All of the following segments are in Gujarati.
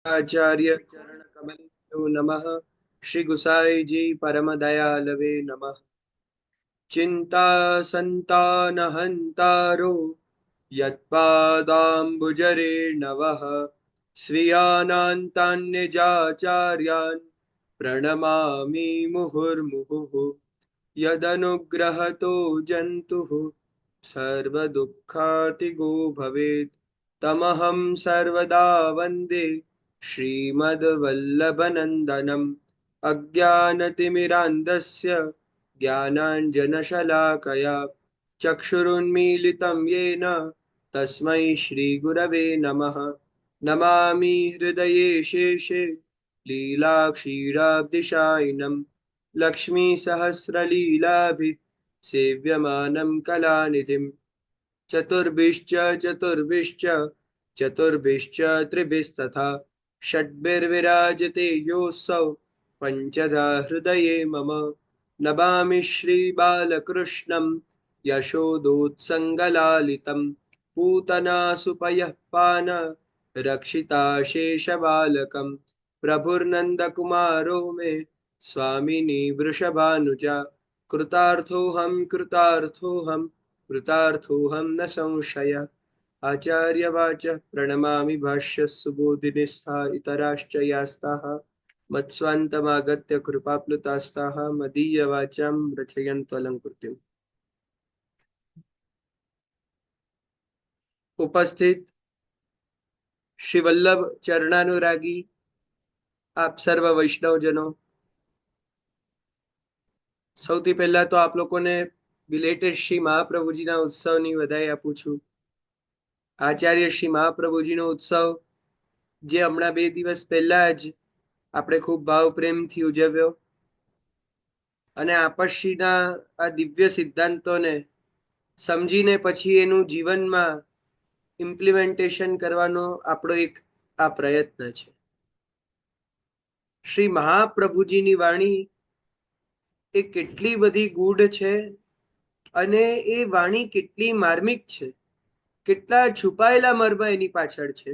आचार्य चरण कमलेभ्यो नमः। श्री गुसाई जी परम दयालवे नमः। चिंता संतान हंतारो यत्पादाम्बुजरेर्नवः स्वीयानान्तान्निजाचार्यान् प्रणमामि मुहुर्मुहुः। यदनुग्रहतो जन्तुः सर्वदुःखातिगो भवेत् तमहं सर्वदा वन्दे श्रीमद्वल्लभनन्दनम्। अज्ञानतिमिरान्धस्य ज्ञानाञ्जनशलाकया चक्षुरुन्मीलितं येन तस्मै श्रीगुरवे नमः। नमामि हृदये शेषे लीलाक्षीराब्धिशायिनं लक्ष्मीसहस्रलीलाभिः सेव्यमानं कलानिधिं। चतुर्भिश्च चतुर्भिश्च चतुर्भिश्च त्रिभिस्तथा षड्भिर्विराजते योऽसौ पञ्चधा हृदये मम। नमामि श्रीबालकृष्णं यशोदोत्सङ्गलालितं पूतनासुपयः पान रक्षिता शेषबालकं। प्रभुर्नन्दकुमारो मे स्वामिनी वृषभानुजा। कृतार्थोऽहं कृतार्थोऽहं न संशय। आचार्यवाच प्रणमामि भाष्यस्य सुबोधिनिस्था इतराश्च यास्ताः मत्स्वान्तमागत्य कृपाप्लुतास्ताः मदीयवाचां रचयन्त्वलङ्कृतिम्। उपस्थित श्री वल्लभ चरणानुरागी आप सर्व वैष्णवजनों, સૌથી પહેલા તો આપ લોકોને બિલેટેડ શ્રી મહાપ્રભુજીના ઉત્સવની વધાઈ આપું છું। આચાર્ય શ્રી મહાપ્રભુજીનો ઉત્સવ જે હમણાં 2 દિવસ પહેલા જ આપણે ખૂબ ભાવ પ્રેમથી ઉજવ્યો અને આપશ્રીના આ દિવ્ય સિદ્ધાંતોને સમજીને પછી એનું જીવનમાં ઇમ્પ્લિમેન્ટેશન કરવાનો આપણો એક આ પ્રયત્ન છે। શ્રી મહાપ્રભુજીની વાણી એ કેટલી બધી ગૂઢ છે અને એ વાણી કેટલી માર્મિક છે, કેટલા છુપાયેલા મર્મ એની પાછળ છે,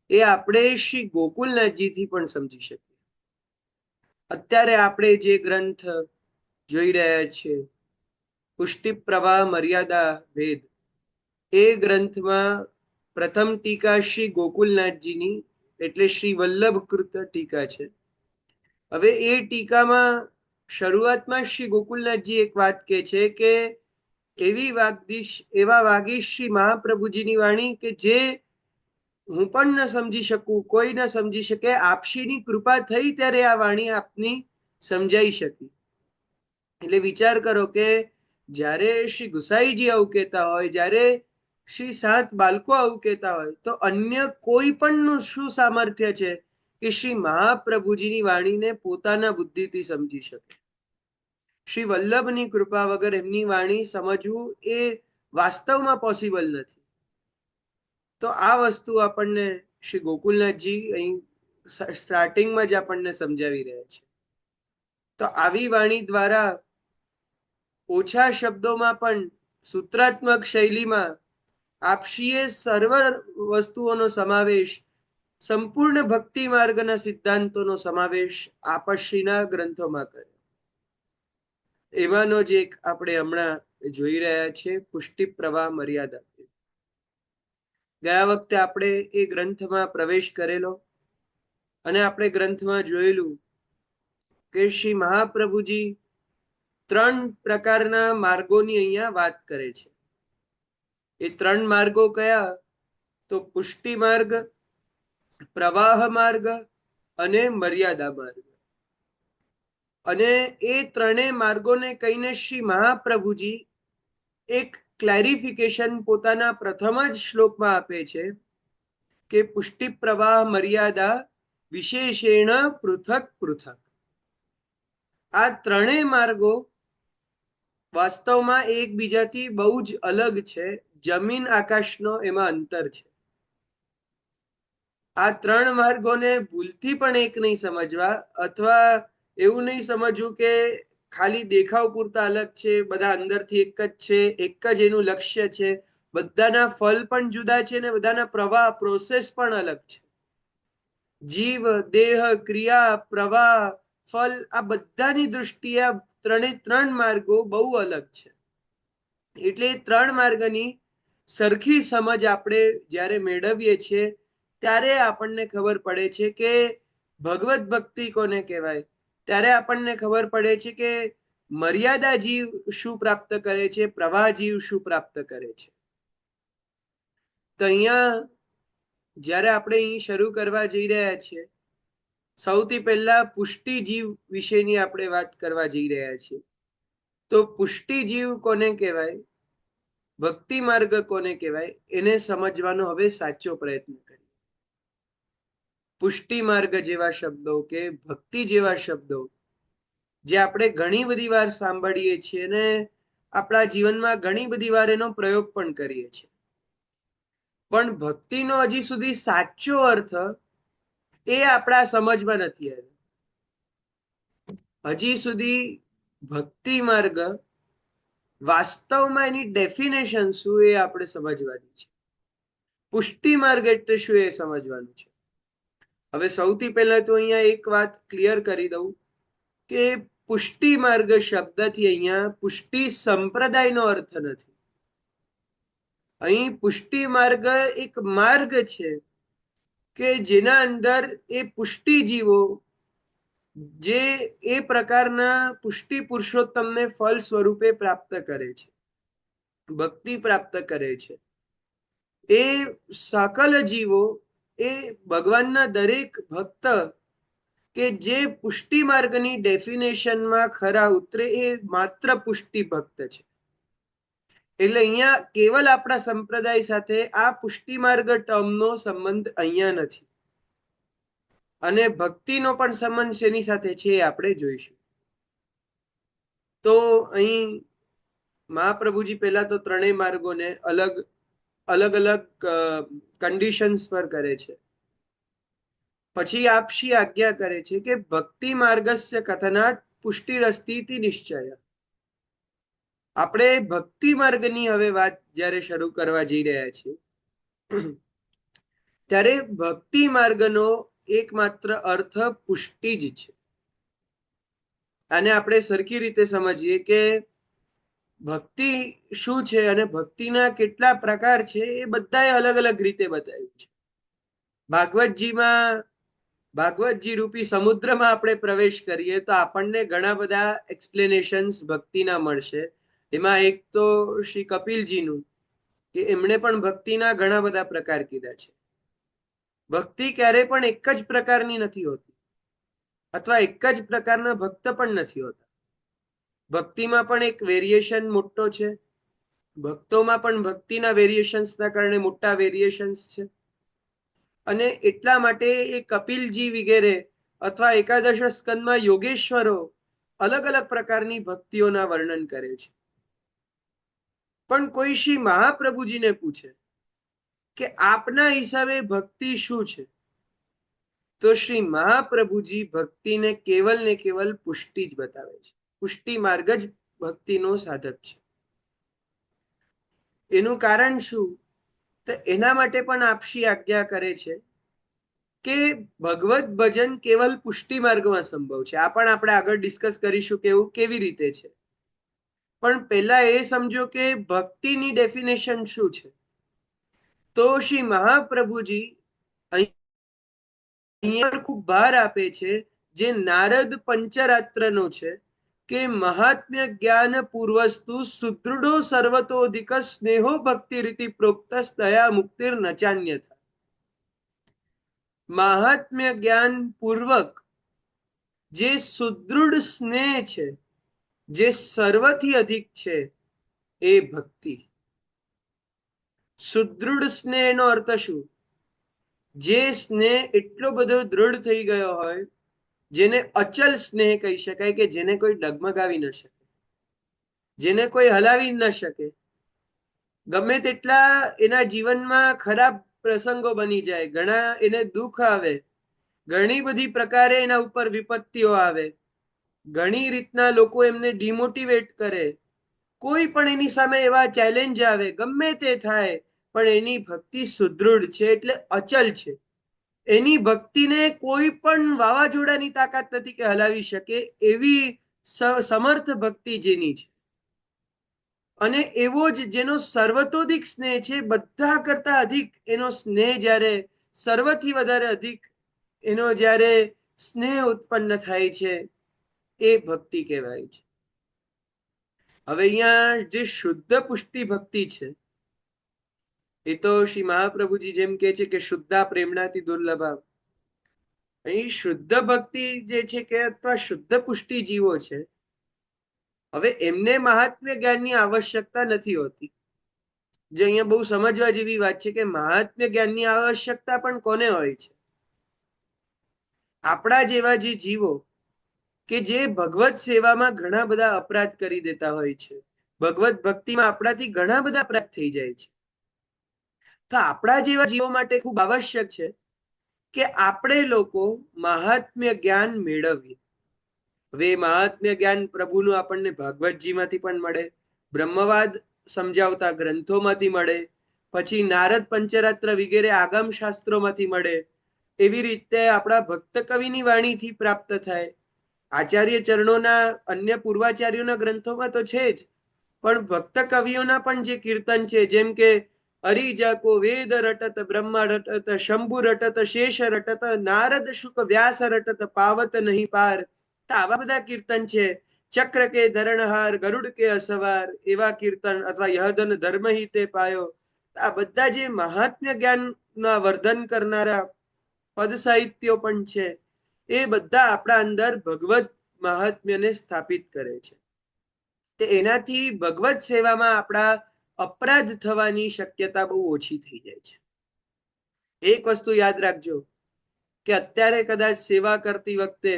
એ આપણે શ્રી ગોકુલનાથજીથી પણ સમજી શકીએ। અત્યારે આપણે જે ગ્રંથ જોઈ રહ્યા છીએ પુષ્ટિ પ્રવાહ મર્યાદા ભેદ, એ ગ્રંથમાં પ્રથમ ટીકા શ્રી ગોકુલનાથજીની એટલે શ્રી વલ્લભકૃત ટીકા છે। હવે એ ટીકામાં શરૂઆતમાં શ્રી ગોકુલનાથજી એક વાત કહે છે કે એવા વાગીશ શ્રી મહાપ્રભુજીની વાણી કે જે હું પણ ન સમજી શકું, કોઈ ન સમજી શકે, આપશીની કૃપા થઈ ત્યારે આ વાણી આપની સમજાઈ શકી। એટલે વિચાર કરો કે જ્યારે શ્રી ગુસાઈજી આવું કહેતા હોય, જ્યારે શ્રી સાત બાળકો આવું કહેતા હોય, તો અન્ય કોઈ પણનું શું સામર્થ્ય છે કે શ્રી મહાપ્રભુજીની વાણીને પોતાના બુદ્ધિથી સમજી શકે। શ્રી વલ્લભની કૃપા વગર એમની વાણી સમજવું એ વાસ્તવમાં પોસિબલ નથી। તો આ વસ્તુ આપણને શ્રી ગોકુલનાથજી અહીં સ્ટાર્ટિંગમાં જ આપણને સમજાવી રહ્યા છે। તો આવી વાણી દ્વારા ઓછા શબ્દોમાં પણ સૂત્રાત્મક શૈલીમાં આપશીએ સર્વ વસ્તુઓનો સમાવેશ, સંપૂર્ણ ભક્તિ માર્ગના સિદ્ધાંતોનો સમાવેશ આપશ્રીના ગ્રંથોમાં કર્યો। એમાંનો જ એક આપણે હમણાં જોઈ રહ્યા છીએ પુષ્ટિ પ્રવાહ મર્યાદા। ગયા વખતે આપણે એ ગ્રંથમાં પ્રવેશ કરેલો અને આપણે ગ્રંથમાં જોયેલું કે શ્રી મહાપ્રભુજી 3 પ્રકારના માર્ગોની અહીંયા વાત કરે છે। એ 3 માર્ગો કયા? તો પુષ્ટિ માર્ગ, પ્રવાહ માર્ગ અને મર્યાદા માર્ગ। અને એ ત્રણેય માર્ગોને કહીને શ્રી મહાપ્રભુજી એક ક્લેરિફિકેશન પોતાના પ્રથમ જ શ્લોકમાં આપે છે કે પુષ્ટિ પ્રવાહ મર્યાદા વિશેષેણ પૃથક પૃથક। આ ત્રણેય માર્ગો વાસ્તવમાં એકબીજાથી બહુ જ અલગ છે, જમીન આકાશનો એમાં અંતર છે। આ 3 માર્ગોને ભૂલથી પણ એક નહીં સમજવા, અથવા એવું નહીં સમજવું કે ખાલી દેખાવ પૂરતા અલગ છે, બધા અંદરથી એક જ છે, એક જ એનું લક્ષ્ય છે। બધાના ફલ પણ જુદા છે ને બધાના પ્રવાહ પ્રોસેસ પણ અલગ છે। જીવ, દેહ, ક્રિયા, પ્રવાહ, ફલ, આ બધાની દૃષ્ટિએ આ ત્રણ માર્ગો બહુ અલગ છે. એટલે ત્રણ માર્ગની સરખી સમજ આપણે જ્યારે મેળવીએ છીએ ત્યારે આપણને ખબર પડે છે કે ભગવત ભક્તિ કોને કહેવાય. ત્યારે આપણને ખબર પડે છે કે મર્યાદા જીવ શું પ્રાપ્ત કરે છે, પ્રવાહ જીવ શું પ્રાપ્ત કરે છે. તો અહીંયા જ્યારે આપણે અહીં શરૂ કરવા જઈ રહ્યા છીએ, સૌથી પહેલા પુષ્ટિ જીવ વિશેની આપણે વાત કરવા જઈ રહ્યા છીએ. તો પુષ્ટિ જીવ કોને કહેવાય, ભક્તિ માર્ગ કોને કહેવાય, એને સમજવાનો હવે સાચો પ્રયત્ન કરીએ. પુષ્ટિ માર્ગ જેવા શબ્દો કે ભક્તિ જેવા શબ્દો જે આપણે ઘણી બધી વાર સાંભળીએ છીએ અને આપણા જીવનમાં ઘણી બધી વાર એનો પ્રયોગ પણ કરીએ છીએ, પણ ભક્તિનો હજી સુધી સાચો અર્થ એ આપણા સમજમાં નથી આવ્યો. હજી સુધી ભક્તિ માર્ગ વાસ્તવમાં એની ડેફિનેશન શું એ આપણે સમજવાની છે. પુષ્ટિ માર્ગ એટલે શું એ સમજવાનું છે. હવે સૌથી પહેલા તો અહીંયા એક વાત ક્લિયર કરી દઉં કે પુષ્ટિ માર્ગ શબ્દથી અહીંયા પુષ્ટિ સંપ્રદાયનો અર્થ નથી. અહીં પુષ્ટિ માર્ગ એક માર્ગ છે કે જેના અંદર એ પુષ્ટિ જીવો જે એ પ્રકારના પુષ્ટિ પુરુષોત્તમને ફળ સ્વરૂપે પ્રાપ્ત કરે છે, ભક્તિ પ્રાપ્ત કરે છે. એ સકલ જીવો, એ ભગવાનના દરેક ભક્ત કે જે પુષ્ટિ માર્ગની ડેફિનેશનમાં ખરા ઉતરે એ માત્ર પુષ્ટિ ભક્ત છે. એટલે અહીંયા કેવલ આપણા સંપ્રદાય સાથે આ પુષ્ટિ માર્ગ ટર્મનો સંબંધ અહીંયા નથી, અને ભક્તિનો પણ સંબંધ શેની સાથે છે એ આપણે જોઈશું. તો અહીં મહાપ્રભુજી પહેલા તો ત્રણેય માર્ગોને અલગ અલગ કન્ડિશન્સ પર કરે છે. પછી આપશી આજ્ઞા કરે છે કે ભક્તિ માર્ગસ્ય કથનાત પુષ્ટિરસ્તિ નિશ્ચય. આપણે ભક્તિ માર્ગની હવે વાત જ્યારે શરૂ કરવા જઈ રહ્યા છીએ ત્યારે ભક્તિ માર્ગનો એકમાત્ર અર્થ પુષ્ટિ જ છે. આને આપણે સરખી રીતે સમજીએ કે ભક્તિ શું છે અને ભક્તિના કેટલા પ્રકાર છે એ બધાએ અલગ અલગ રીતે બતાવ્યું છે. ભાગવતજી રૂપી સમુદ્રમાં આપણે પ્રવેશ કરીએ તો આપણને ઘણા બધા એક્સપ્લેનેશન્સ ભક્તિના મળશે. એમાં એક તો શ્રી કપિલજીનું કે એમણે પણ ભક્તિના ઘણા બધા પ્રકાર કીધા છે. ભક્તિ ક્યારે પણ એક જ પ્રકારની નથી હોતી, અથવા એક જ પ્રકારના ભક્ત પણ નથી હોતા. ભક્તિમાં પણ એક વેરિએશન મોટો છે, ભક્તોમાં પણ ભક્તિના વેરિએશન્સના કારણે મોટા વેરિએશન્સ છે. અને એટલા માટે એ કપિલજી વગેરે અથવા એકાદશ સ્કંદમાં યોગેશ્વરો અલગ અલગ પ્રકારની ભક્તિઓના વર્ણન કરે છે. પણ કોઈ શ્રી મહાપ્રભુજીને પૂછે કે આપના હિસાબે ભક્તિ શું છે, તો શ્રી મહાપ્રભુજી ભક્તિને કેવલ ને કેવલ પુષ્ટિ જ બતાવે છે. પુષ્ટિ માર્ગ જ ભક્તિનો સાધક છે. એનું કારણ શું, તો એના માટે પણ આપશી આજ્ઞા કરે છે કે ભગવત ભજન કેવલ પુષ્ટિ માર્ગમાં સંભવ છે. આ પણ આપણે આગળ ડિસ્કસ કરીશું કે એવું કેવી રીતે છે. પણ પહેલા એ સમજો કે ભક્તિની ડેફિનેશન શું છે. તો શ્રી મહાપ્રભુજી અહીંયા ખૂબ ભાર આપે છે જે નારદ પંચરાત્રનો છે કે મહાત્મ્ય જ્ઞાન પૂર્વસ્તુ સુદૃઢો સર્વતોધિક સ્નેહો ભક્તિ રીતિ પ્રોક્ત દયા મુક્તિર નચાન્યથા. મહાત્મ્ય જ્ઞાન પૂર્વક જે સુદૃઢ સ્નેહ છે, જે સર્વથી અધિક છે, એ ભક્તિ. સુદૃઢ સ્નેહ નો અર્થ શું, જે સ્નેહ એટલો બધો દૃઢ થઈ ગયો હોય, જેને અચલ સ્નેહ કહી શકાય, કે જેને કોઈ ડગમગાવી ન શકે, જેને કોઈ હલાવી ન શકે. ગમે તેટલા એના જીવનમાં ખરાબ પ્રસંગો બની જાય, ઘણા એને દુઃખ આવે, ઘણી બધી પ્રકારે એના ઉપર વિપત્તિઓ આવે, ઘણી રીતના લોકો એમને ડિમોટિવેટ કરે, કોઈ પણ એની સામે એવા ચેલેન્જ આવે, ગમે તે થાય, પણ એની ભક્તિ સુદૃઢ છે, એટલે અચલ છે. એની ભક્તિને કોઈ પણ વાવાઝોડાની તાકાત નથી કે હલાવી શકે, એવી સમર્થ ભક્તિ જેની છે. અને એવો જ જેનો સર્વતોધિક સ્નેહ છે, બધા કરતા અધિક એનો સ્નેહ જ્યારે સર્વથી વધારે અધિક એનો જ્યારે સ્નેહ ઉત્પન્ન થાય છે, એ ભક્તિ કહેવાય છે. હવે અહીંયા જે શુદ્ધ પુષ્ટિ ભક્તિ છે, એ તો શ્રી મહાપ્રભુજી જેમ કે છે કે શુદ્ધા પ્રેમણાથી દુર્લભા. અહીં શુદ્ધ ભક્તિ જે છે કે અથવા શુદ્ધ પુષ્ટિ જીવો છે, હવે એમને મહાત્મ્ય જ્ઞાનની આવશ્યકતા નથી હોતી. જે અહીંયા બહુ સમજવા જેવી વાત છે કે મહાત્મ્ય જ્ઞાનની આવશ્યકતા પણ કોને હોય છે? આપણા જેવા જે જીવો કે જે ભગવત સેવામાં ઘણા બધા અપરાધ કરી દેતા હોય છે, ભગવત ભક્તિમાં આપણાથી ઘણા બધા અપરાધ થઈ જાય છે. તો આપણા જેવા જીવો માટે ખૂબ આવશ્યક છે કે આપણે લોકો મહાત્મ્ય જ્ઞાન મેળવીએ. હવે મહાત્મ્ય જ્ઞાન પ્રભુનું આપણને ભાગવતજીમાંથી પણ મળે, બ્રહ્મવાદ સમજાવતા ગ્રંથોમાંથી મળે, પછી નારદ પંચરાત્ર વગેરે આગમ શાસ્ત્રોમાંથી મળે, એવી રીતે આપણા ભક્ત કવિની વાણીથી પ્રાપ્ત થાય. આચાર્ય ચરણોના અન્ય પૂર્વાચાર્યોના ગ્રંથોમાં તો છે જ, પણ ભક્ત કવિઓના પણ જે કીર્તન છે, જેમ કે અરિજાકો વેદ રટત બ્રહ્મા રટત શંભુ રટત શેષ રટત નારદ શુક વ્યાસ રટત પાવત નહીં પાર, તો આવા બધા કીર્તન છે. ચક્ર કે ધરણહાર ગરુડ કે અસવાર, એવા કીર્તન, અથવા યહદન ધર્મ હિતે પાયો. આ બધા જે મહાત્મ્ય જ્ઞાનના વર્ધન કરનારા પદ સાહિત્યો પણ છે, એ બધા આપણા અંદર ભગવત મહાત્મ્યને સ્થાપિત કરે છે. તે એનાથી ભગવત સેવામાં આપણા અપરાધ થવાની શક્યતા બહુ ઓછી થઈ જાય છે. એક વસ્તુ યાદ રાખજો કે અત્યારે કદાચ સેવા કરતી વખતે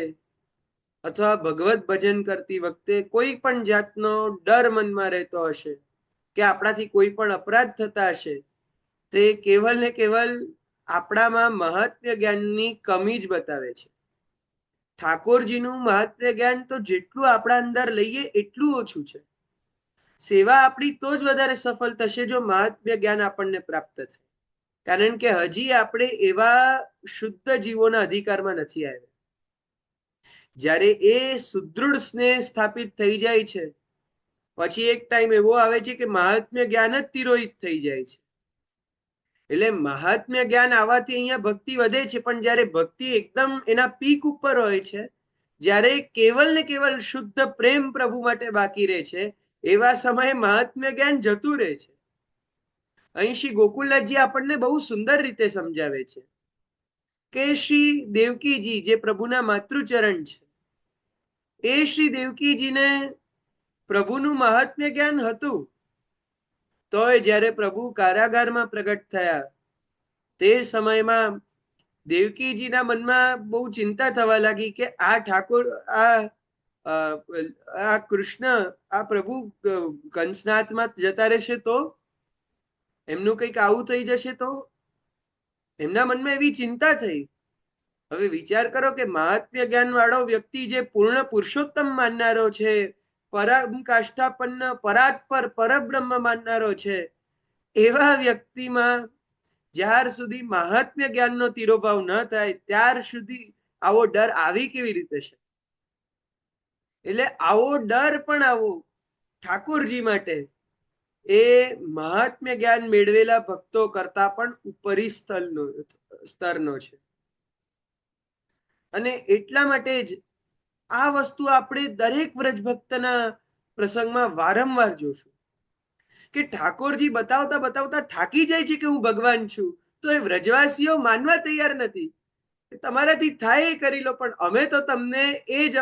અથવા ભગવત ભજન કરતી વખતે કોઈ પણ જાતનો ડર મનમાં રહેતો હશે કે આપણાથી કોઈ પણ અપરાધ થતા હશે, તે કેવલ ને કેવલ આપણામાં મહાત્મ્ય જ્ઞાનની કમી જ બતાવે છે. ઠાકોરજીનું મહાત્મ્ય જ્ઞાન તો જેટલું આપણા અંદર લઈએ એટલું ઓછું છે. સેવા આપણી તો જ વધારે સફળ થશે જો મહાત્મ્ય જ્ઞાન આપણને પ્રાપ્ત થાય, કારણ કે હજી આપણે એવા શુદ્ધ જીવોના અધિકારમાં નથી આવ્યા. જ્યારે એ સુદૃઢ સ્નેહ સ્થાપિત થઈ જાય છે, પછી એક ટાઈમ એવો આવે છે કે મહાત્મ્ય જ્ઞાન જ તિરોહિત થઈ જાય છે. એટલે મહાત્મ્ય જ્ઞાન આવવાથી અહીંયા ભક્તિ વધે છે, પણ જ્યારે ભક્તિ એકદમ એના પીક ઉપર હોય છે, જ્યારે કેવલ ને કેવલ શુદ્ધ પ્રેમ પ્રભુ માટે બાકી રહે છે, એવા સમયે મહાત્મ્ય જ્ઞાન જતું રહે છે. અહીં શ્રી ગોકુલનાથજી આપણને બહુ સુંદર રીતે સમજાવે છે કે શ્રી દેવકીજી જે પ્રભુના માતૃચરણ છે, એ શ્રી દેવકીજીને પ્રભુનું મહાત્મ્ય જ્ઞાન હતું, તોય જ્યારે પ્રભુ કારાગારમાં પ્રગટ થયા તે સમયમાં દેવકીજીના મનમાં બહુ ચિંતા થવા લાગી કે આ ઠાકોર આ કૃષ્ણ આ પ્રભુ કંસનાથમાં જતા રહેશે તો એમનું કંઈક આવું થઈ જશે તો. એમના મનમાં એવી ચિંતા થઈ. હવે વિચાર કરો કે મહાત્મ્ય જ્ઞાન વાળો વ્યક્તિ જે પૂર્ણ પુરુષોત્તમ માનનારો છે, પરમ કાષ્ઠાપન્ન પરાત્પર પરબ્રહ્મ માનનારો છે, એવા વ્યક્તિમાં જ્યાર સુધી મહાત્મ્ય જ્ઞાનનો તિરોભાવ ન થાય ત્યાર સુધી આવો ડર આવી કેવી રીતે છે? એટલે આવો ડર પણ આવો ઠાકોરજી માટે એ મહાત્મ્ય જ્ઞાન મેળવેલા ભક્તો કરતા પણ ઉપરી સ્તરનો છે. અને એટલા માટે જ આ વસ્તુ આપણે દરેક વ્રજ ભક્તના પ્રસંગમાં વારંવાર જોશું કે ઠાકોરજી બતાવતા બતાવતા થાકી જાય છે કે હું ભગવાન છું, તો એ વ્રજવાસીઓ માનવા તૈયાર નથી. તમારાથી થાય એ કરી લો, પણ અમે તો તમને એ જ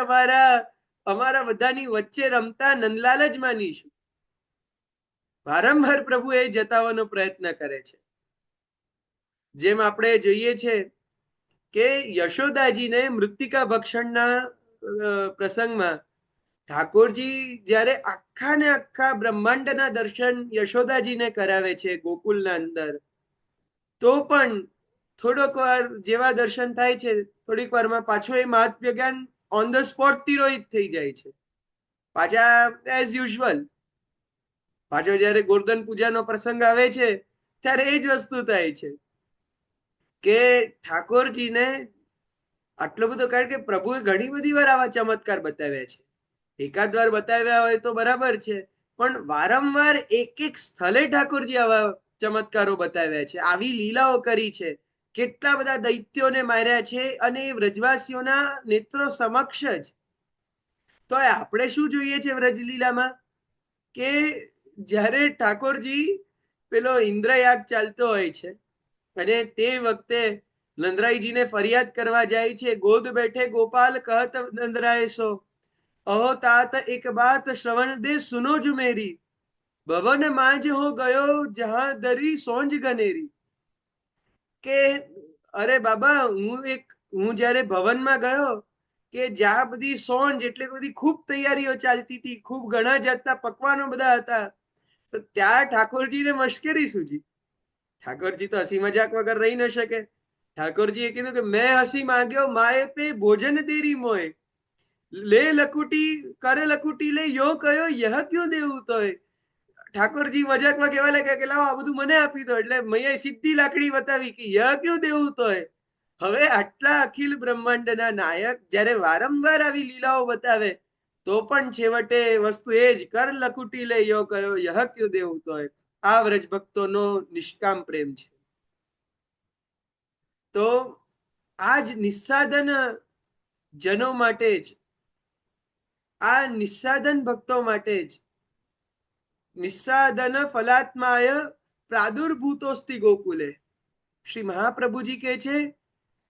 અમારા બધાની વચ્ચે રમતા નંદલાલ જ માનીશું. વારંવાર પ્રભુ એ જતાવવાનો પ્રયત્ન કરે છે. જેમ આપણે જોઈએ છે કે યશોદાજીને મૃત્તિકા ભક્ષણના પ્રસંગમાં ઠાકોરજી જ્યારે આખા ને આખા બ્રહ્માંડના દર્શન યશોદાજીને કરાવે છે ગોકુલના અંદર, તો પણ થોડોક વાર જેવા દર્શન થાય છે, થોડીક વારમાં પાછો એ મહાત્મ્ય જ્ઞાન ઓન ધ સ્પોટ તિરોહિત થઈ જાય છે. પાછા એઝ યુઝ્યુઅલ પાછો જયારે ગોર્ધન પૂજાનો પ્રસંગ આવે છે ત્યારે એ જ વસ્તુ થાય છે કે ઠાકોરજીને આટલો બધો, કારણ કે પ્રભુએ ઘણી બધી વાર આવા ચમત્કાર બતાવ્યા છે. એકાદ વાર બતાવ્યા હોય તો બરાબર છે, પણ વારંવાર એક એક સ્થળે ઠાકોરજી આવા ચમત્કારો બતાવ્યા છે, આવી લીલાઓ કરી છે. કેટલા બધા દૈત્યોને માર્યા છે, અને વ્રજવાસીઓના નેત્રો સમક્ષ જ. તો આપણે શું જોઈએ છે વ્રજલીલામાં, કે જ્યારે ઠાકોરજી પેલો ઇન્દ્રયાગ ચાલતો હોય છે અને તે વખતે નંદરાયજીને ફરિયાદ કરવા જાય છે, ગોદ બેઠે ગોપાલ કહત નંદરાય સો, અહો तात एक बात श्रवण दे सुनो जो मेरी, भवन मांझ हो गयो जहां दरी सोंज गनेरी. કે અરે બાબા, હું જ્યારે ભવનમાં ગયો, કે જ્યાં બધી સોંજ એટલે બધી ખૂબ તૈયારીઓ ચાલતી હતી, ખૂબ ઘણા જાતના પકવાનો બધા હતા, તો ત્યાં ઠાકોરજીને મશ્કરી સૂજી. ઠાકોરજી તો હસી મજાક વગર રહી ન શકે. ઠાકોરજીએ કીધું કે મેં હસી માંગ્યો માએ પે ભોજન દેરી મોય, લે લકુટી કરે લકુટી લે યો કયો યહ ક્યું દેવું તોય. ઠાકોરજી મજાકમાં કહેવા લાગ્યા કે લાવો આ બધું મને આપી દો, એટલે મૈયાએ સીધી લાકડી બતાવી કે યહ ક્યું દેવું તોય. હવે આટલા અખિલ બ્રહ્માંડના નાયક જ્યારે વારંવાર આવી લીલાઓ બતાવે, તો પણ છેવટે વસ્તુ એ જ, કર લકુટી લે યો કયો યહ ક્યું દેવું તોય. આ વ્રજ ભક્તોનો નિષ્કામ પ્રેમ છે. તો આ જ નિસ્સાધન જનો માટે જ, આ નિસ્સાધન ભક્તો માટે જ નિસ્સાધન ફલાત્માય પ્રાદુર્ભૂતોસ્તિ ગોકુલે. શ્રી મહાપ્રભુજી કહે છે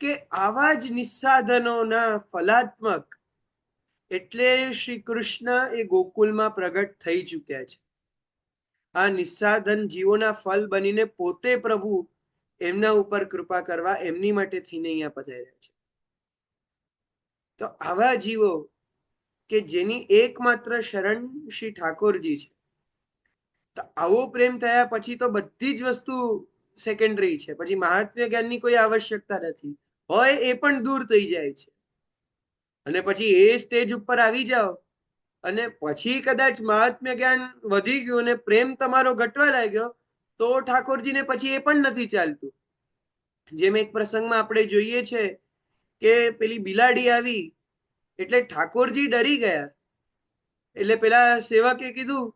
કે આવા જ નિસ્સાધનોના ફલાત્મક એટલે શ્રી કૃષ્ણ એ ગોકુલમાં પ્રગટ થઈ ચૂક્યા છે. આ નિસ્સાધન જીવોના ફલ બનીને પોતે પ્રભુ એમના ઉપર કૃપા કરવા એમની માટે થઈને અહીંયા પધાર્યા છે. તો આવા જીવો કે જેની એકમાત્ર શરણ શ્રી ઠાકોરજી છે, તો આવો પ્રેમ થયા પછી તો બધી જ વસ્તુ સેકન્ડરી છે. પછી મહાત્મ્ય જ્ઞાનની કોઈ આવશ્યકતા નથી, હોય એ પણ દૂર થઈ જાય છે. અને પછી એ સ્ટેજ ઉપર આવી જાઓ અને પછી કદાચ મહાત્મ્ય જ્ઞાન વધી ગયું અને પ્રેમ તમારો ઘટવા લાગ્યો, તો ઠાકોરજીને પછી એ પણ નથી ચાલતું. જેમ એક પ્રસંગમાં આપણે જોઈએ છે કે પેલી બિલાડી આવી એટલે ઠાકોરજી ડરી ગયા. એટલે પેલા સેવકે કીધું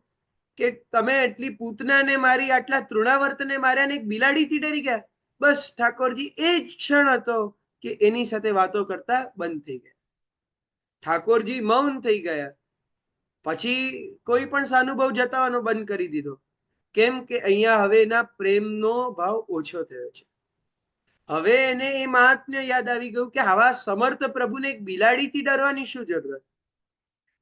કે તમે એટલી પૂતનાને મારી, આટલા તૃણાવર્તને માર્યા ને એક બિલાડીથી ડરી ગયા. બસ ઠાકોરજી એ જ ક્ષણ હતો કે એની સાથે વાતો કરતા બંધ થઈ ગયા. ઠાકોરજી મૌન થઈ ગયા. પછી કોઈ પણ સાનુભવ જતાવાનો બંધ કરી દીધો. કેમ કે અહીંયા હવે એના પ્રેમનો ભાવ ઓછો થયો છે. હવે એને એ મહાત્મ્ય યાદ આવી ગયું કે આવા સમર્થ પ્રભુને એક બિલાડીથી ડરવાની શું જરૂરત.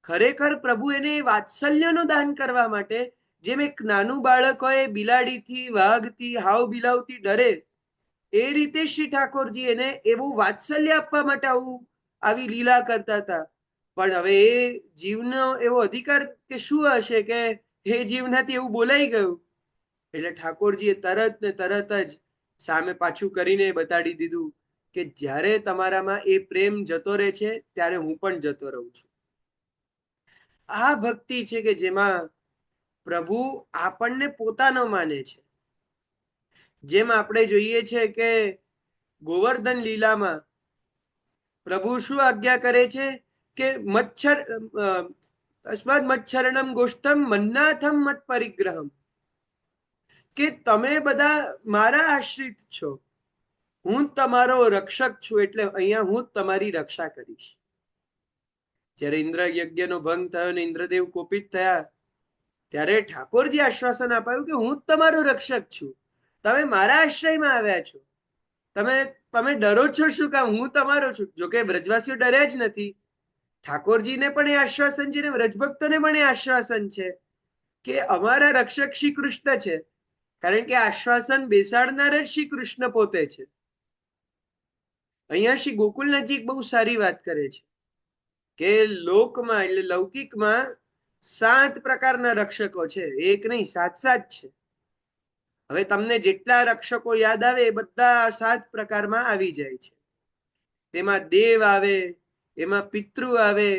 ખરેખર પ્રભુ એને વાત્સલ્યનું દાન કરવા માટે, જેમ એક નાનું બાળક હોય બિલાડીથી, વાઘથી, હાવ બિલાવથી ડરે, એ રીતે શ્રી ઠાકોરજી એને એવું વાત્સલ્ય આપવા માટે આવી લીલા કરતા હતા. પણ હવે એ જીવનો એવો અધિકાર કે શું હશે કે એ જીવનાથી એવું બોલાઈ ગયું, એટલે ઠાકોરજીએ તરત ને તરત જ સામે પાછું કરીને બતાડી દીધું કે જ્યારે તમારામાં એ પ્રેમ જતો રહે છે, ત્યારે હું પણ જતો રહું છું. આ ભક્તિ છે કે જેમાં પ્રભુ આપણને પોતાનો માને છે. જેમ આપણે જોઈએ છે કે ગોવર્ધન લીલામાં પ્રભુ શું આજ્ઞા કરે છે કે મચ્છર અસ્માદ મચ્છરણમ ગોષ્ઠમ મન્નાથમ મત પરિગ્રહમ, કે તમે બધા મારા આશ્રિત છો, હું તમારો રક્ષક છું, એટલે અહીંયા હું તમારી રક્ષા કરીશ. જ્યારે ઇન્દ્ર યજ્ઞનો ભંગ થયો ને ઇન્દ્રદેવ કોપિત થયા, ત્યારે ઠાકોરજી આશ્વાસન આપ્યું કે હું તમારો રક્ષક છું, તમે મારા આશ્રયમાં આવ્યા છો, તમે ડરો છો શું કામ, હું તમારો છું. જોકે વ્રજવાસીઓ ડર્યા જ નથી. ઠાકોરજીને પણ એ આશ્વાસન છે ને વ્રજભક્તોને પણ એ આશ્વાસન છે કે અમારા રક્ષક શ્રી કૃષ્ણ છે. કારણ કે આશ્વાસન બેસાડનાર જ શ્રી કૃષ્ણ પોતે છે. અહીંયા શ્રી ગોકુલનાથજી બહુ સારી વાત કરે છે કે લોકમાં એટલે લૌકિકમાં 7 પ્રકારના રક્ષકો છે, એક નહીં 7 છે. હવે તમને જેટલા રક્ષકો યાદ આવે એ બધા 7 પ્રકારમાં આવી જાય છે. તેમાં દેવ આવે, એમાં પિતૃ આવે,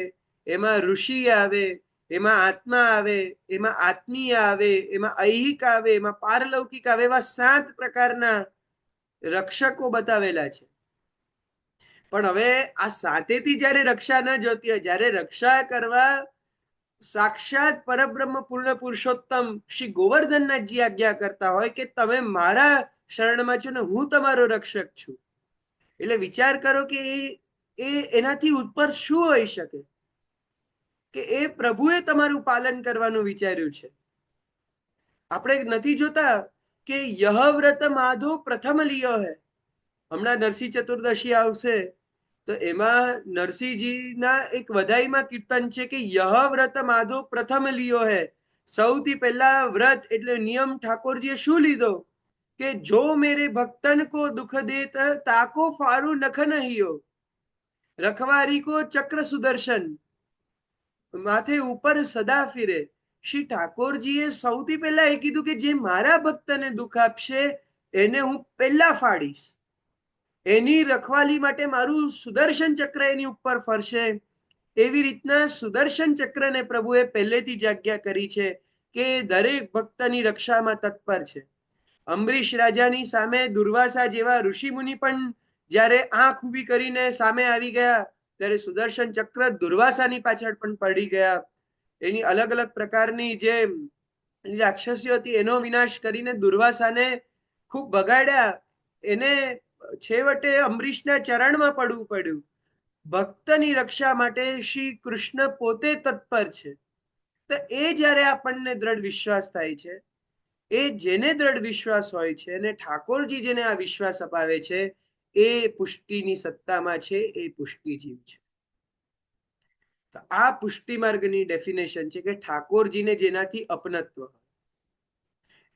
એમાં ઋષિ આવે, એમાં આત્મા આવે, એમાં આત્મીય આવે, એમાં ઐહિક આવે, એમાં પારલૌકિક આવે, એવા 7 પ્રકારના રક્ષકો બતાવેલા છે. પણ હવે આ સાથેથી જયારે રક્ષા ન જોતી હોય, જયારે રક્ષા કરવા સાક્ષાત પરબ્રહ્મ પૂર્ણ પુરુષોત્તમ શ્રી ગોવર્ધનનાથજી આજ્ઞા કરતા હોય કે તમે મારા શરણમાં છો ને હું તમારો રક્ષક છું, એટલે વિચાર કરો કે એ એનાથી ઉપર શું હોઈ શકે કે એ પ્રભુએ તમારું પાલન કરવાનું વિચાર્યું છે. આપણે નથી જોતા કે યહ વ્રત માધો પ્રથમ લિયો હૈ. હમણાં નરસિંહ ચતુર્દશી આવશે તો એમાં નરસિંહજીના એક વધાઈમાં કીર્તન છે કે યહ વ્રત માધો પ્રથમ લિયો હૈ. સૌથી પહેલા વ્રત એટલે નિયમ ઠાકોરજીએ શું લીધો કે જો મેરે ભક્તન કો દુખ દેત તાકો ફારું નખ નહિયો, રખવારી કો ચક્ર સુદર્શન, માથે ઉપર સદા ફિરે. શ્રી ઠાકોરજીએ સૌથી પહેલા એ કીધું કે જે મારા ભક્તને દુઃખ આપશે એને હું પહેલા ફાડીશ, એની રખવાલી માટે મારું સુદર્શન ચક્ર એની ઉપર ફરશે. એવી રીતના સુદર્શન ચક્રને પ્રભુએ પહેલેથી જ આજ્ઞા કરી છે કે દરેક ભક્તની રક્ષામાં તત્પર છે. અંબરીશ રાજાની સામે દુર્વાસા જેવા ઋષિ મુનિ પણ જ્યારે આંખ ઊભી કરીને સામે આવી ગયા ત્યારે સુદર્શન ચક્ર દુર્વાસાની પાછળ પણ પડી ગયા. એની અલગ અલગ પ્રકારની જે રાક્ષસીઓ હતી એનો વિનાશ કરીને દુર્વાસાને ખૂબ બગાડ્યા. એને છેવટે અંબરીશના ચરણમાં પડવું પડ્યું. ભક્તની રક્ષા માટે શ્રી કૃષ્ણ પોતે તત્પર છે. તો એ જ્યારે આપણને દ્રઢ વિશ્વાસ થાય છે, એ જેને દ્રઢ વિશ્વાસ હોય છે અને ઠાકોરજી જેને આ વિશ્વાસ અપાવે છે એ પુષ્ટિની સત્તામાં છે, એ પુષ્ટિજીવ છે. તો આ પુષ્ટિ માર્ગની ડેફિનેશન છે કે ઠાકોરજીને જેનાથી અપનત્વ.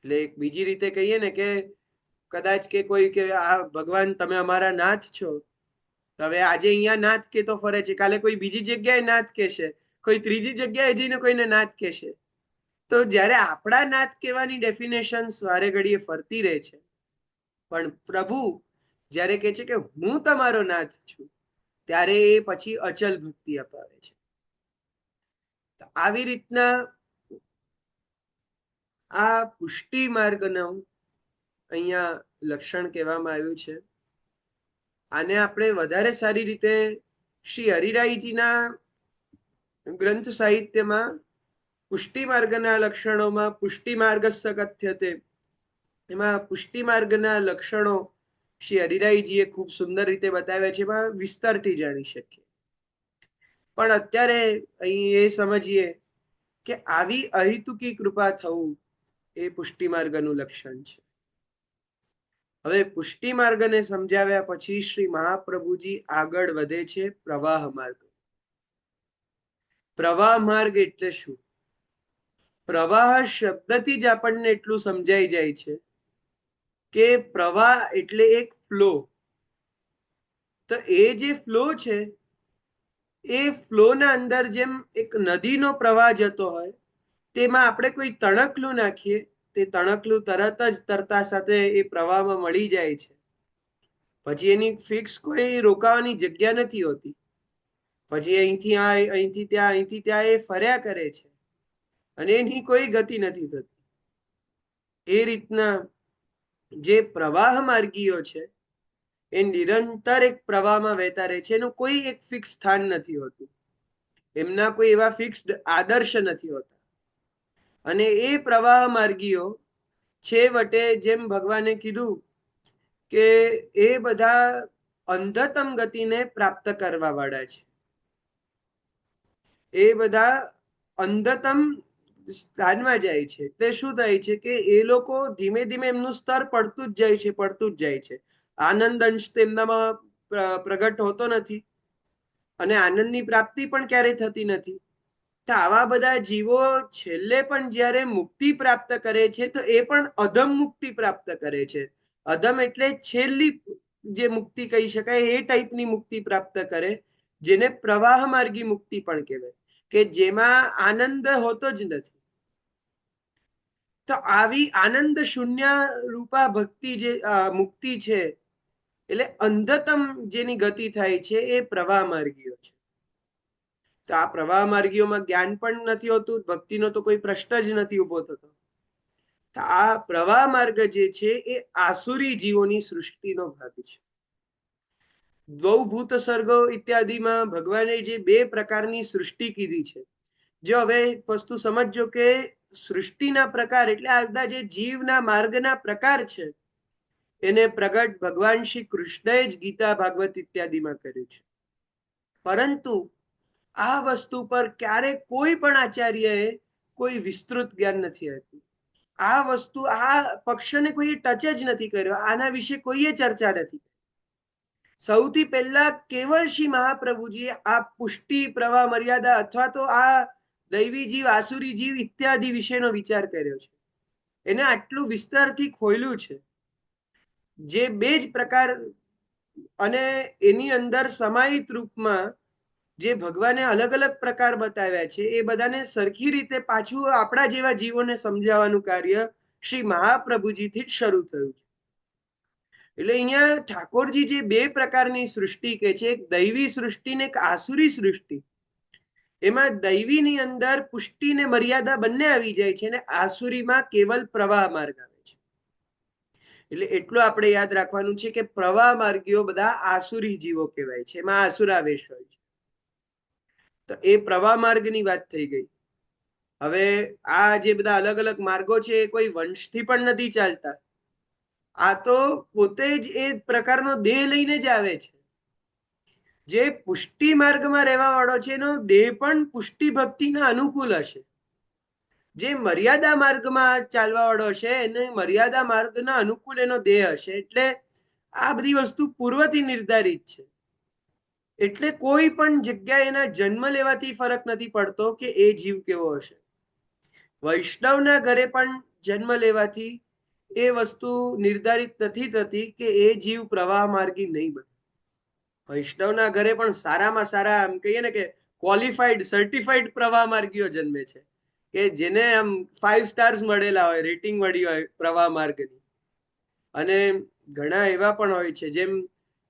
એટલે એક બીજી રીતે કહીએ ને કે કદાચ કે કોઈ કે આ ભગવાન તમે અમારા નાથ છો, હવે આજે અહીંયા નાથ કેતો ફરે છે, કાલે કોઈ બીજી જગ્યાએ નાથ કહેશે, કોઈ ત્રીજી જગ્યાએ જઈને કોઈને નાથ કહેશે. તો જ્યારે આપણા નાથ કહેવાની ડેફિનેશન વારે ઘડીએ ફરતી રહે છે, પણ પ્રભુ જ્યારે કહે છે કે હું તમારો નાથ છું, ત્યારે એ પછી અચલ ભક્તિ અપાવે છે. આવી રીતના આ પુષ્ટિ માર્ગનું અહીંયા લક્ષણ કહેવામાં આવ્યું છે. આને આપણે વધારે સારી રીતે શ્રી હરિરાયજીના ગ્રંથ સાહિત્યમાં પુષ્ટિ માર્ગના લક્ષણોમાં પુષ્ટિ માર્ગસ્ય કથ્યતે, એમાં પુષ્ટિ માર્ગના લક્ષણો શ્રી હરિરાયજીએ ખૂબ સુંદર રીતે બતાવ્યા છે, એમાં વિસ્તારથી જાણી શકીએ. પણ અત્યારે અહીં એ સમજીએ કે આવી અહિતુકી કૃપા થવું એ પુષ્ટિ માર્ગનું લક્ષણ છે. હવે પુષ્ટિ માર્ગને સમજાવ્યા પછી શ્રી મહાપ્રભુજી આગળ વધે છે પ્રવાહ માર્ગ. પ્રવાહ માર્ગ એટલે શું? પ્રવાહ શબ્દથી જ આપણને એટલું સમજાઈ જાય છે કે પ્રવાહ એટલે એક ફ્લો. તો એ જે ફ્લો છે એ ફ્લોના અંદર જેમ એક નદીનો પ્રવાહ જતો હોય, તેમાં આપણે કોઈ તણકલું નાખીએ, તે તણકલું તરત જ તરતા સાથે એ પ્રવાહમાં મળી જાય છે. પછી એની ફિક્સ કોઈ રોકાવાની જગ્યા નથી હોતી. પછી અહીંથી આ, અહીંથી ત્યાં, અહીંથી ત્યાં એ ફર્યા કરે છે અને એની કોઈ ગતિ નથી થતી. એ રીતના જે પ્રવાહ માર્ગીઓ છે એ નિરંતર એક પ્રવાહમાં વહેતા રહે છે. એનું કોઈ એક ફિક્સ સ્થાન નથી હોતું, એમના કોઈ એવા ફિક્સ્ડ આદર્શ નથી હોતા. અને એ પ્રવાહ માર્ગીઓ છેવટે જેમ ભગવાને કીધું કે એ બધા અંધતમ ગતિને પ્રાપ્ત કરવા વાળા છે. એ બધા અંધતમ સ્થાનમાં જાય છે. એટલે શું થાય છે કે એ લોકો ધીમે ધીમે એમનું સ્તર પડતું જ જાય છે, પડતું જ જાય છે. આનંદ અંશ તેમનામાં પ્રગટ હોતો નથી અને આનંદની પ્રાપ્તિ પણ ક્યારેય થતી નથી. તો આવા બધા જીવો છેલ્લે પણ જ્યારે મુક્તિ પ્રાપ્ત કરે છે તો એ પણ અધમ મુક્તિ પ્રાપ્ત કરે છે. અધમ એટલે છેલ્લી જે મુક્તિ કહી શકાય એ ટાઈપની મુક્તિ પ્રાપ્ત કરે, જેને પ્રવાહ માર્ગી મુક્તિ પણ કહેવાય, કે જેમાં આનંદ હોતો જ નથી. તો આવી આનંદ શૂન્ય રૂપા ભક્તિ જે મુક્તિ છે, એટલે અંધતમ જેની ગતિ થાય છે એ પ્રવાહ માર્ગીઓ છે. તો આ પ્રવાહ માર્ગીઓમાં જ્ઞાન પણ નથી હોતું, ભક્તિનો તો કોઈ પ્રશ્ન જ નથી ઉભો થતો. આ પ્રવાહ માર્ગ જે છે એ આસુરી જીવોની સૃષ્ટિનો ભાગ છે. દ્વૌભૂત સર્ગો ઇત્યાદિમાં ભગવાને જે બે પ્રકારની સૃષ્ટિ કીધી છે, જો હવે વસ્તુ સમજો કે સૃષ્ટિના પ્રકાર એટલે આ જે જીવના માર્ગના પ્રકાર છે એને પ્રગટ ભગવાન શ્રી કૃષ્ણએ જ ગીતા ભાગવત ઇત્યાદિમાં કર્યું છે. પરંતુ આ વસ્તુ પર ક્યારે કોઈ પણ આચાર્યએ કોઈ વિસ્તૃત જ્ઞાન નથી આપ્યું. આ વસ્તુ આ પક્ષને કોઈ ટચ જ નથી કર્યો, આના વિશે કોઈએ ચર્ચા નથી. સૌથી પહેલા કેવળ શ્રી મહાપ્રભુજી આ પુષ્ટિ પ્રવાહ મર્યાદા અથવા તો આ દૈવી જીવ આસુરી જીવ ઇત્યાદિ વિશેનો વિચાર કર્યો છે. એને આટલું વિસ્તારથી ખોલ્યું છે. જે બે જ પ્રકાર અને એની અંદર સમાહિત રૂપમાં જે ભગવાને અલગ અલગ પ્રકાર બતાવ્યા છે એ બધાને સરખી રીતે પાછું આપણા જેવા જીવોને સમજાવવાનું કાર્ય શ્રી મહાપ્રભુજીથી જ શરૂ થયું છે. એટલે અહીંયા ઠાકોરજી જે બે પ્રકારની સૃષ્ટિ કે છે, એક દૈવી સૃષ્ટિ ને એક આસુરી સૃષ્ટિ, એમાં દૈવીની અંદર પુષ્ટિ ને મર્યાદા બંને આવી જાય છે અને આસુરીમાં કેવલ પ્રવાહ માર્ગ આવે છે. એટલે એટલું આપણે યાદ રાખવાનું છે કે પ્રવાહ માર્ગીઓ બધા આસુરી જીવો કહેવાય છે, એમાં આસુરાવેશ હોય છે. તો એ પ્રવાહ માર્ગની વાત થઈ ગઈ. હવે આ જે બધા અલગ અલગ માર્ગો છે એ કોઈ વંશથી પણ નથી ચાલતા. આ તો પોતે જ એ પ્રકારનો દેહ લઈને જ આવે છે. જે પુષ્ટિ માર્ગમાં રહેવા વાળો છે એનો દેહ પણ પુષ્ટિ ભક્તિના અનુકૂળ હશે. જે મર્યાદા માર્ગમાં ચાલવા વાળો છે એને મર્યાદા માર્ગના અનુકૂળ એનો દેહ હશે. એટલે આ બધી વસ્તુ પૂર્વથી નિર્ધારિત છે. એટલે કોઈ પણ જગ્યાએ એના જન્મ લેવાથી ફરક નથી પડતો કે એ જીવ કેવો હશે. વૈષ્ણવના ઘરે પણ જન્મ લેવાથી એ વસ્તુ નિર્ધારિત નથી થતી કે એ જીવ પ્રવાહ માર્ગી નહીં બને. વૈષ્ણવના ઘરે પણ સારામાં સારા આમ કહીએ ને કે ક્વોલિફાઈડ સર્ટિફાઈડ પ્રવાહ માર્ગીઓ જન્મે છે કે જેને આમ 5 સ્ટાર્સ મળેલા હોય, રેટિંગ મળી હોય પ્રવાહ માર્ગની. અને ઘણા એવા પણ હોય છે, જેમ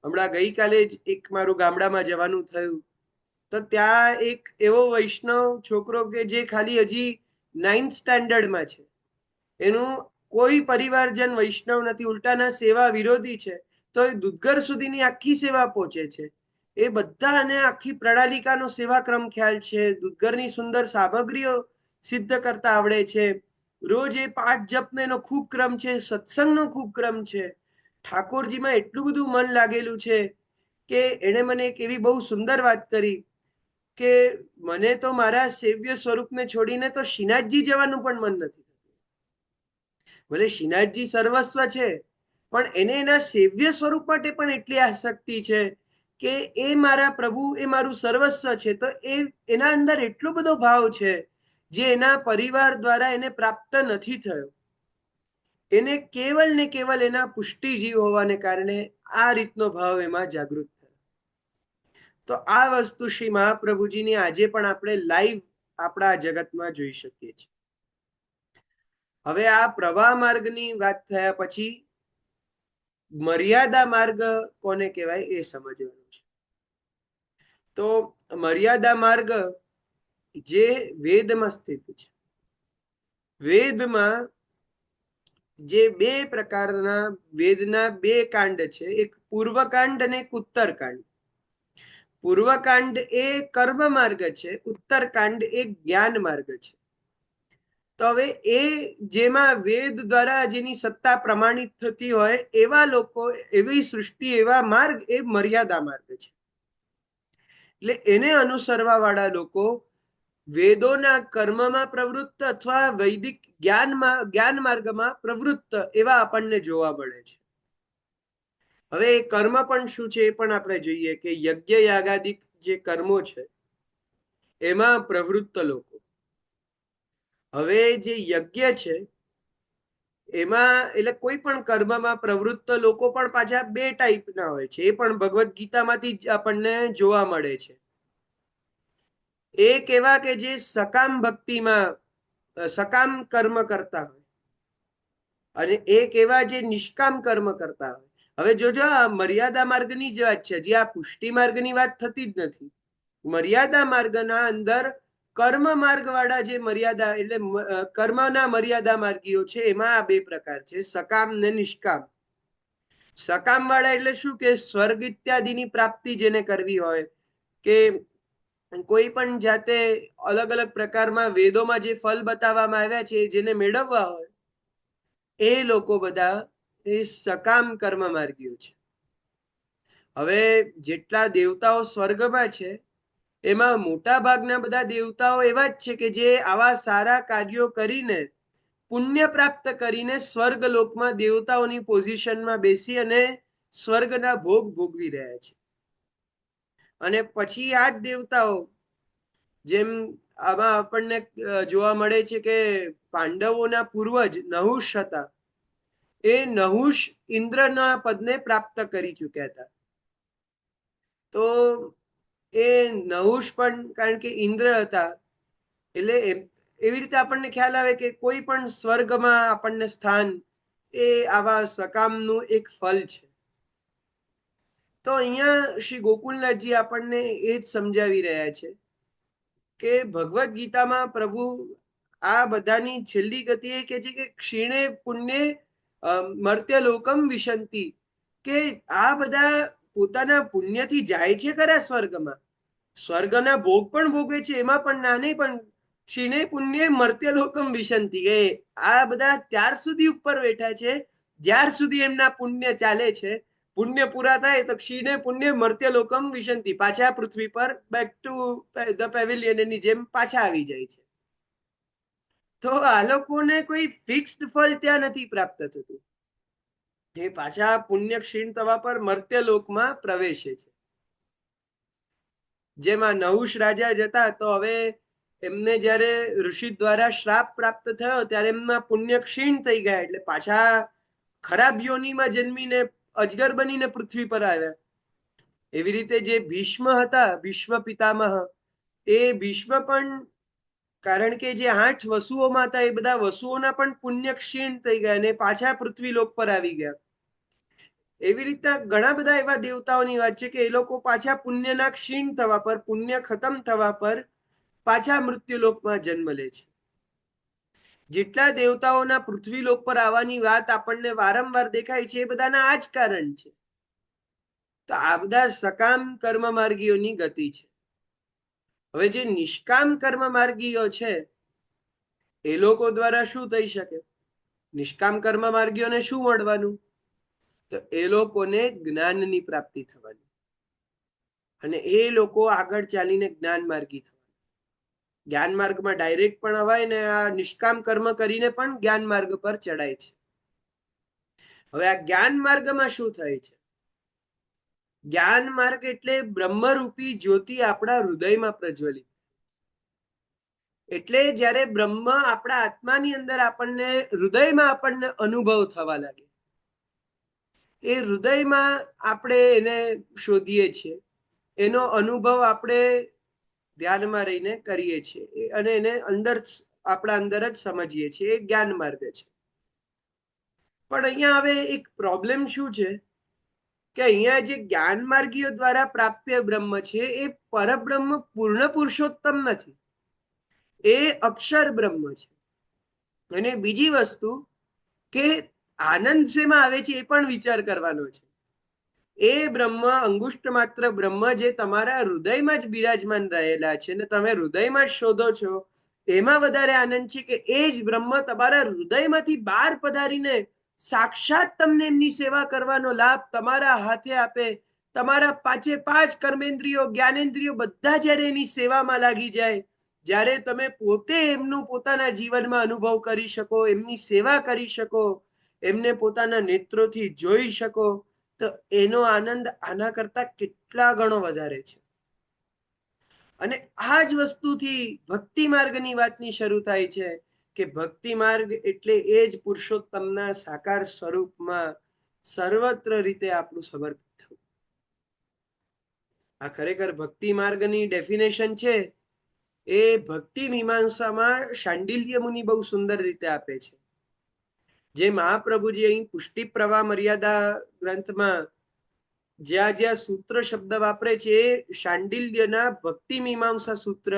હમણાં ગઈકાલે જ એક મારું ગામડામાં જવાનું થયું તો ત્યાં એક એવો વૈષ્ણવ છોકરો કે જે ખાલી હજી 9th સ્ટાન્ડર્ડમાં છે, એનું કોઈ પરિવારજન વૈષ્ણવ નથી, ઉલટાના સેવા વિરોધી છે, તો એ દુધગર સુધીની આખી સેવા પહોંચે છે. એ બધાને આખી પ્રણાલિકાનો સેવાક્રમ ખ્યાલ છે, દુધગરની સુંદર સામગ્રીઓ સિદ્ધ કરતા આવડે છે, રોજ એ પાઠ જપનો એનો ખૂબ ક્રમ છે, સત્સંગનો ખૂબ ક્રમ છે. ઠાકોરજીમાં એટલું બધું મન લાગેલું છે કે એણે મને એક એવી બહુ સુંદર વાત કરી કે મને તો મારા સેવ્ય સ્વરૂપને છોડીને તો શ્રીનાથજી જવાનું પણ મન નથી. ભલે શ્રીનાથજી સર્વસ્વ છે, પણ એને એના સેવ્ય સ્વરૂપ માટે પણ એટલી આસક્તિ છે કે એ મારા પ્રભુ, એ મારું સર્વસ્વ છે. તો એના અંદર એટલો બધો ભાવ છે જે એના પરિવાર દ્વારા એને પ્રાપ્ત નથી થયો. એને કેવલ ને કેવલ એના પુષ્ટિ જીવ હોવાને કારણે આ રીતનો ભાવ એમાં જાગૃત થયો. તો આ વસ્તુ શ્રી મહાપ્રભુજીની આજે પણ આપણે લાઈવ આપણા જગતમાં જોઈ શકીએ છીએ. હવે આ પ્રવાહ માર્ગની વાત થયા પછી મર્યાદા માર્ગ કોને કહેવાય એ સમજવાનું છે. તો મર્યાદા માર્ગ જે વેદમાં સ્થિત છે. વેદમાં જે બે પ્રકારના વેદના બે કાંડ છે, એક પૂર્વકાંડ અને એક ઉત્તરકાંડ. પૂર્વકાંડ એ કર્મ માર્ગ છે, ઉત્તરકાંડ એ જ્ઞાન માર્ગ છે. તો હવે એ જેમાં વેદ દ્વારા જેની સત્તા પ્રમાણિત થતી હોય એવા લોકો, એવી સૃષ્ટિ, એવા માર્ગ એ મર્યાદા માર્ગ છે. એટલે એને અનુસરવા વાળા લોકો વેદોના કર્મમાં પ્રવૃત્ત અથવા વૈદિક જ્ઞાન માર્ગમાં પ્રવૃત્ત એવા આપણને જોવા મળે છે. હવે એ કર્મ પણ શું છે એ પણ આપણે જોઈએ કે યજ્ઞ યાગાદિક જે કર્મો છે એમાં પ્રવૃત્ત લોકો. હવે જે યજ્ઞ છે એમાં એટલે કોઈ પણ કર્મમાં પ્રવૃત્ત લોકો પણ પાછા બે ટાઈપના હોય છે. એ પણ ભગવદ્ ગીતામાંથી જ આપણને જોવા મળે છે. એક એવા કે જે સકામ ભક્તિમાં સકામ કર્મ કરતા હોય અને એક એવા જે નિષ્કામ કર્મ કરતા હોય. હવે જોજો આ મર્યાદા માર્ગની જ વાત છે, જે આ પુષ્ટિ માર્ગની વાત થતી જ નથી. મર્યાદા માર્ગના અંદર કર્મ માર્ગ વાળા જે મર્યાદા એટલે કર્મના મર્યાદા માર્ગીઓ છે એમાં આ બે પ્રકાર છે, સકામ ને નિષ્કામ. સકામ વાળા એટલે શું કે સ્વર્ગ ઇત્યાદિની પ્રાપ્તિ જેને કરવી હોય કે કોઈ પણ જાતે અલગ અલગ પ્રકારમાં વેદોમાં જે ફલ બતાવવામાં આવ્યા છે જેને મેળવવા હોય એ લોકો બધા એ સકામ કર્મ માર્ગીઓ છે. હવે જેટલા દેવતાઓ સ્વર્ગમાં છે એમાં મોટા ભાગના બધા દેવતાઓ એવા જ છે કે જે આવા સારા કાર્યો કરીને પુણ્ય પ્રાપ્ત કરીને સ્વર્ગ લોકમાં દેવતાઓની પોઝિશનમાં બેસી અને સ્વર્ગના ભોગ ભોગવી રહ્યા છે. અને પછી આ જ દેવતાઓ જેમ આમાં આપણને જોવા મળે છે કે પાંડવોના પૂર્વજ નહુષ હતા, એ નહુષ ઇન્દ્રના પદને પ્રાપ્ત કરી ચૂક્યા હતા. તો એ નહુષ પણ કારણ કે ઇન્દ્ર હતા એટલે એવી રીતે આપણને ખ્યાલ આવે કે કોઈ પણ સ્વર્ગમાં આપણને સ્થાન એ આવા સકામનું એક ફલ છે. તો અહીંયા શ્રી ગોકુલનાથજી આપણને એ જ સમજાવી રહ્યા છે કે ભગવદ્ ગીતામાં પ્રભુ આ બધાની છેલ્લી ગતિ એ કે છે કે ક્ષીણે પુણ્ય મર્ત્ય લોકમ વિશંતિ, કે આ બધા પોતાના પુણ્યથી જાય છે ખરા સ્વર્ગમાં, સ્વર્ગના ભોગ પણ ભોગવે છે, એમાં પણ ના નહીં, પણ ક્ષીણે પુણ્ય મર્ત્ય લોકમ વિશંતિ, કે આ બધા ત્યાર સુધી ઉપર બેઠા છે જ્યાર સુધી એમના પુણ્ય ચાલે છે. પુણ્ય પૂરા થાય તો ક્ષીણે પુણ્ય મર્ત્ય લોકમ વિશંતિ, પાછા પૃથ્વી પર બેક ટુ ધ પેવિલિયન એની જેમ પાછા આવી જાય છે. તો આ લોકોને કોઈ ફિક્સ્ડ ફળ ત્યાં નથી પ્રાપ્ત થતું, એ પાછા પુણ્ય ક્ષીણ થવા પર મર્ત્ય લોકમાં પ્રવેશે છે. જેમાં નહુષ રાજા જતા તો હવે એમને જ્યારે ઋષિ દ્વારા શ્રાપ પ્રાપ્ત થયો ત્યારે એમના પુણ્ય ક્ષીણ થઈ ગયા એટલે પાછા ખરાબ યોનિમાં જન્મીને અજગર બનીને પૃથ્વી પર આવ્યા. એવી રીતે જે ભીષ્મ હતા, ભીષ્મ પિતામહ, એ ભીષ્મ પણ કારણ કે જે 8 વસુઓમાં હતા એ બધા વસુઓના પણ પુણ્ય ક્ષીણ થઈ ગયા અને પાછા પૃથ્વી લોક પર આવી ગયા. એવી રીતના ઘણા બધા એવા દેવતાઓની વાત છે કે એ લોકો પાછા પુણ્યના ક્ષીણ થવા પર, પુણ્ય ખતમ થવા પર પાછા મૃત્યુલોકમાં જન્મ લે છે. જેટલા દેવતાઓના પૃથ્વીલોક પર આવવાની વાત આપણને વારંવાર દેખાય છે એ બધાના આ જ કારણ છે. તો આ બધા સકામ કર્મ માર્ગીઓની ગતિ છે. હવે જે નિષ્કામ કર્મ માર્ગીઓ છે એ લોકો દ્વારા શું થઈ શકે? નિષ્કામ કર્મ માર્ગીઓને શું મળવાનું? તો એ લોકોને જ્ઞાનની પ્રાપ્તિ થવાની, અને એ લોકો આગળ ચાલીને જ્ઞાન માર્ગી થવાના. જ્ઞાન માર્ગમાં ડાયરેક્ટ પણ અવાય ને આ નિષ્કામ કર્મ કરીને પણ જ્ઞાન માર્ગ પર ચડાય છે. હવે આ જ્ઞાન માર્ગમાં શું થાય છે? જ્ઞાન માર્ગ એટલે બ્રહ્મરૂપી જ્યોતિ આપણા હૃદયમાં પ્રજ્વલિત. એટલે જ્યારે બ્રહ્મ આપણા આત્માની અંદર આપણને હૃદયમાં આપણને અનુભવ થવા લાગે, એ હૃદયમાં આપણે એને શોધીએ છીએ, એનો અનુભવ આપણે ધ્યાનમાં રહીને કરીએ છીએ અને એને અંદર આપણા અંદર જ સમજીએ છીએ, એ જ્ઞાન માર્ગ છે. પણ અહીંયા હવે એક પ્રોબ્લેમ શું છે કે અહીંયા જે જ્ઞાન માર્ગીઓ દ્વારા પ્રાપ્ય બ્રહ્મ છે એ પરબ્રહ્મ પૂર્ણ પુરુષોત્તમ નથી, એ અક્ષર બ્રહ્મ છે. અને બીજી વસ્તુ કે આનંદ શેમાં આવે છે એ પણ વિચાર કરવાનો છે. એ બ્રહ્મ અંગુષ્ઠ માત્ર બ્રહ્મ જે તમારા હૃદયમાં જ બિરાજમાન રહેલા છે ને તમે હૃદયમાં જ શોધો છો, એમાં વધારે આનંદ છે કે એ જ બ્રહ્મ તમારા હૃદયમાંથી બહાર પધારીને સાક્ષાત તમને એમની સેવા કરવાનો લાભ તમારા હાથે આપે. તમારા 5 કર્મેન્દ્રિયો, જ્ઞાનેન્દ્રિયો બધા જ્યારે એની સેવામાં લાગી જાય, જ્યારે તમે પોતે એમનું પોતાના જીવનમાં અનુભવ કરી શકો, એમની સેવા કરી શકો, એમને પોતાના નેત્રોથી જોઈ શકો, તો એનો આનંદ આના કરતા કેટલા ગણો વધારે છે. અને આ જ વસ્તુથી ભક્તિ માર્ગની વાતની શરૂ થાય છે કે ભક્તિ માર્ગ એટલે એ જ પુરુષોત્તમના સાકાર સ્વરૂપમાં સર્વત્ર રીતે આપણું સમર્પિત થવું. આ ખરેખર ભક્તિ માર્ગની ડેફિનેશન છે એ ભક્તિ મીમાંસામાં શાંડિલ્ય મુનિ બહુ સુંદર રીતે આપે છે. જે મહાપ્રભુજી અહીં પુષ્ટિ પ્રવાહ મર્યાદા ગ્રંથમાં જ્યાં સૂત્ર શબ્દ વાપરે છે એ શાંડિલ્યના ભક્તિ મીમાંસા સૂત્ર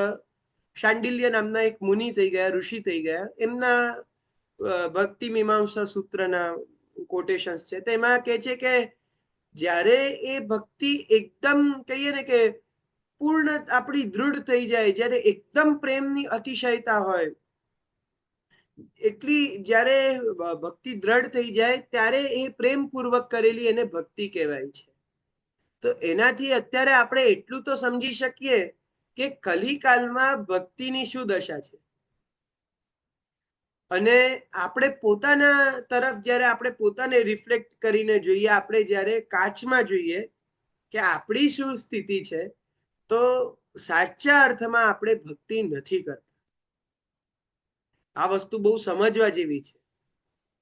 શાંડિલ્ય નામના એક મુનિ થઈ ગયા, ઋષિ થઈ ગયા. એમના ભક્તિ મીમાંસા સૂત્રના કોટેશન્સ છે. તેમાં કહે છે કે જ્યારે એ ભક્તિ એકદમ કહીએ ને કે પૂર્ણ આપણી દૃઢ થઈ જાય, જ્યારે એકદમ પ્રેમની અતિશયતા હોય, એટલી જ્યારે ભક્તિ દ્રઢ થઈ જાય ત્યારે એ પ્રેમપૂર્વક કરેલી એને ભક્તિ કહેવાય છે. તો એનાથી અત્યારે આપણે એટલું તો સમજી શકીએ કે કલિકાલમાં ભક્તિની શું દશા છે. અને આપણે પોતાના તરફ જ્યારે આપણે પોતાને રિફ્લેક્ટ કરીને જોઈએ, આપણે જ્યારે કાચમાં જોઈએ કે આપણી શું સ્થિતિ છે, તો સાચા અર્થમાં આપણે ભક્તિ નથી કરતા. આ વસ્તુ બહુ સમજવા જેવી છે.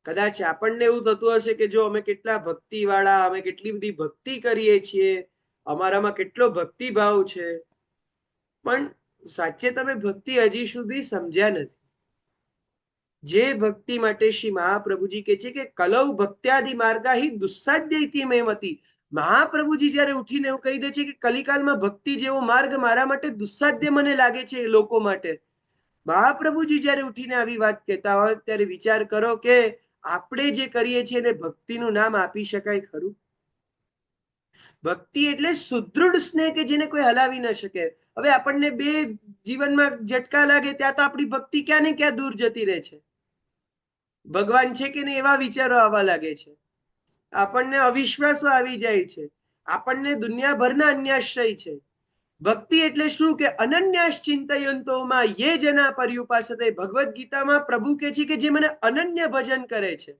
કદાચ આપણને એવું થતું હશે કે જો અમે કેટલા ભક્તિ વાળા, અમે કેટલી બધી ભક્તિ કરીએ છીએ, અમારામાં કેટલો ભક્તિભાવ છે, પણ સાચે તમે ભક્તિ હજી સુધી સમજ્યા નથી. જે ભક્તિ માટે શ્રી મહાપ્રભુજી કહે છે કે કલૌ ભક્ત્યાદિ માર્ગા હિ દુસ્સાધ્યૈતિ મેમતી. મહાપ્રભુજી જ્યારે ઉઠીને એવું કહી દે છે કે કલિકાલમાં ભક્તિ જેવો માર્ગ મારા માટે દુસ્સાધ્ય મને લાગે છે એ લોકો માટે. મહાપ્રભુજી જ્યારે ઉઠીને આવી વાત કહેતા હોય ત્યારે વિચાર કરો કે આપણે જે કરીએ છીએ એને ભક્તિનું નામ આપી શકાય ખરું? ભક્તિ એટલે સુદૃઢ સ્નેહ કે જેને કોઈ હલાવી ન શકે. હવે આપણને બે જીવનમાં ઝટકા લાગે ત્યાં તો આપણી ભક્તિ ક્યાં ને ક્યાં દૂર જતી રહે છે. ભગવાન છે કે નહીં એવા વિચારો આવવા લાગે છે, આપણને અવિશ્વાસો આવી જાય છે, આપણને દુનિયાભરના અન્યાશ્રય છે. ભક્તિ એટલે શું કે અનન્યાસ ચિંતયંતોમાં યે જના પર્યુપાસતે. ભગવદ્ ગીતામાં પ્રભુ કહે છે કે જે મને અનન્ય ભજન કરે છે,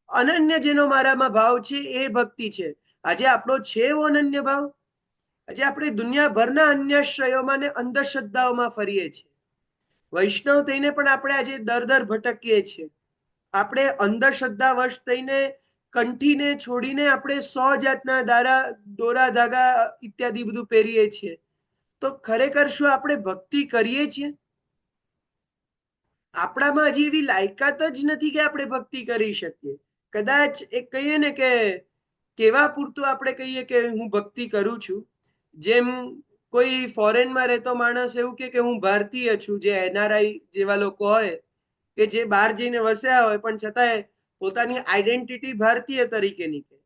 અનન્ય જેનો મારામાં ભાવ છે એ ભક્તિ છે. આજે આપણો છે એવો અનન્ય ભાવ? આજે આપણે દુનિયાભરના અન્યાશ્રયોમાં ને અંધશ્રદ્ધાઓમાં ફરીએ છીએ. વૈષ્ણવ થઈને પણ આપણે આજે દર ભટકીએ છીએ. આપણે અંધશ્રદ્ધા વશ થઈને કંઠીને છોડીને આપણે 100 જાતના દોરા ધાગા ઇત્યાદિ બધું પહેરીએ છીએ. તો ખરેખર શું આપણે ભક્તિ કરીએ છીએ? આપણામાં હજી એવી લાયકાત જ નથી કે આપણે ભક્તિ કરી શકીએ. કદાચ એક કહીએ ને કે કેવા પૂરતું આપણે કહીએ કે હું ભક્તિ કરું છું. જેમ કોઈ ફોરેનમાં રહેતો માણસ એવું કે હું ભારતીય છું, જે એનઆરઆઈ જેવા લોકો હોય કે જે બહાર જઈને વસ્યા હોય પણ છતાંય પોતાની આઈડેન્ટિટી ભારતીય તરીકેની કહે.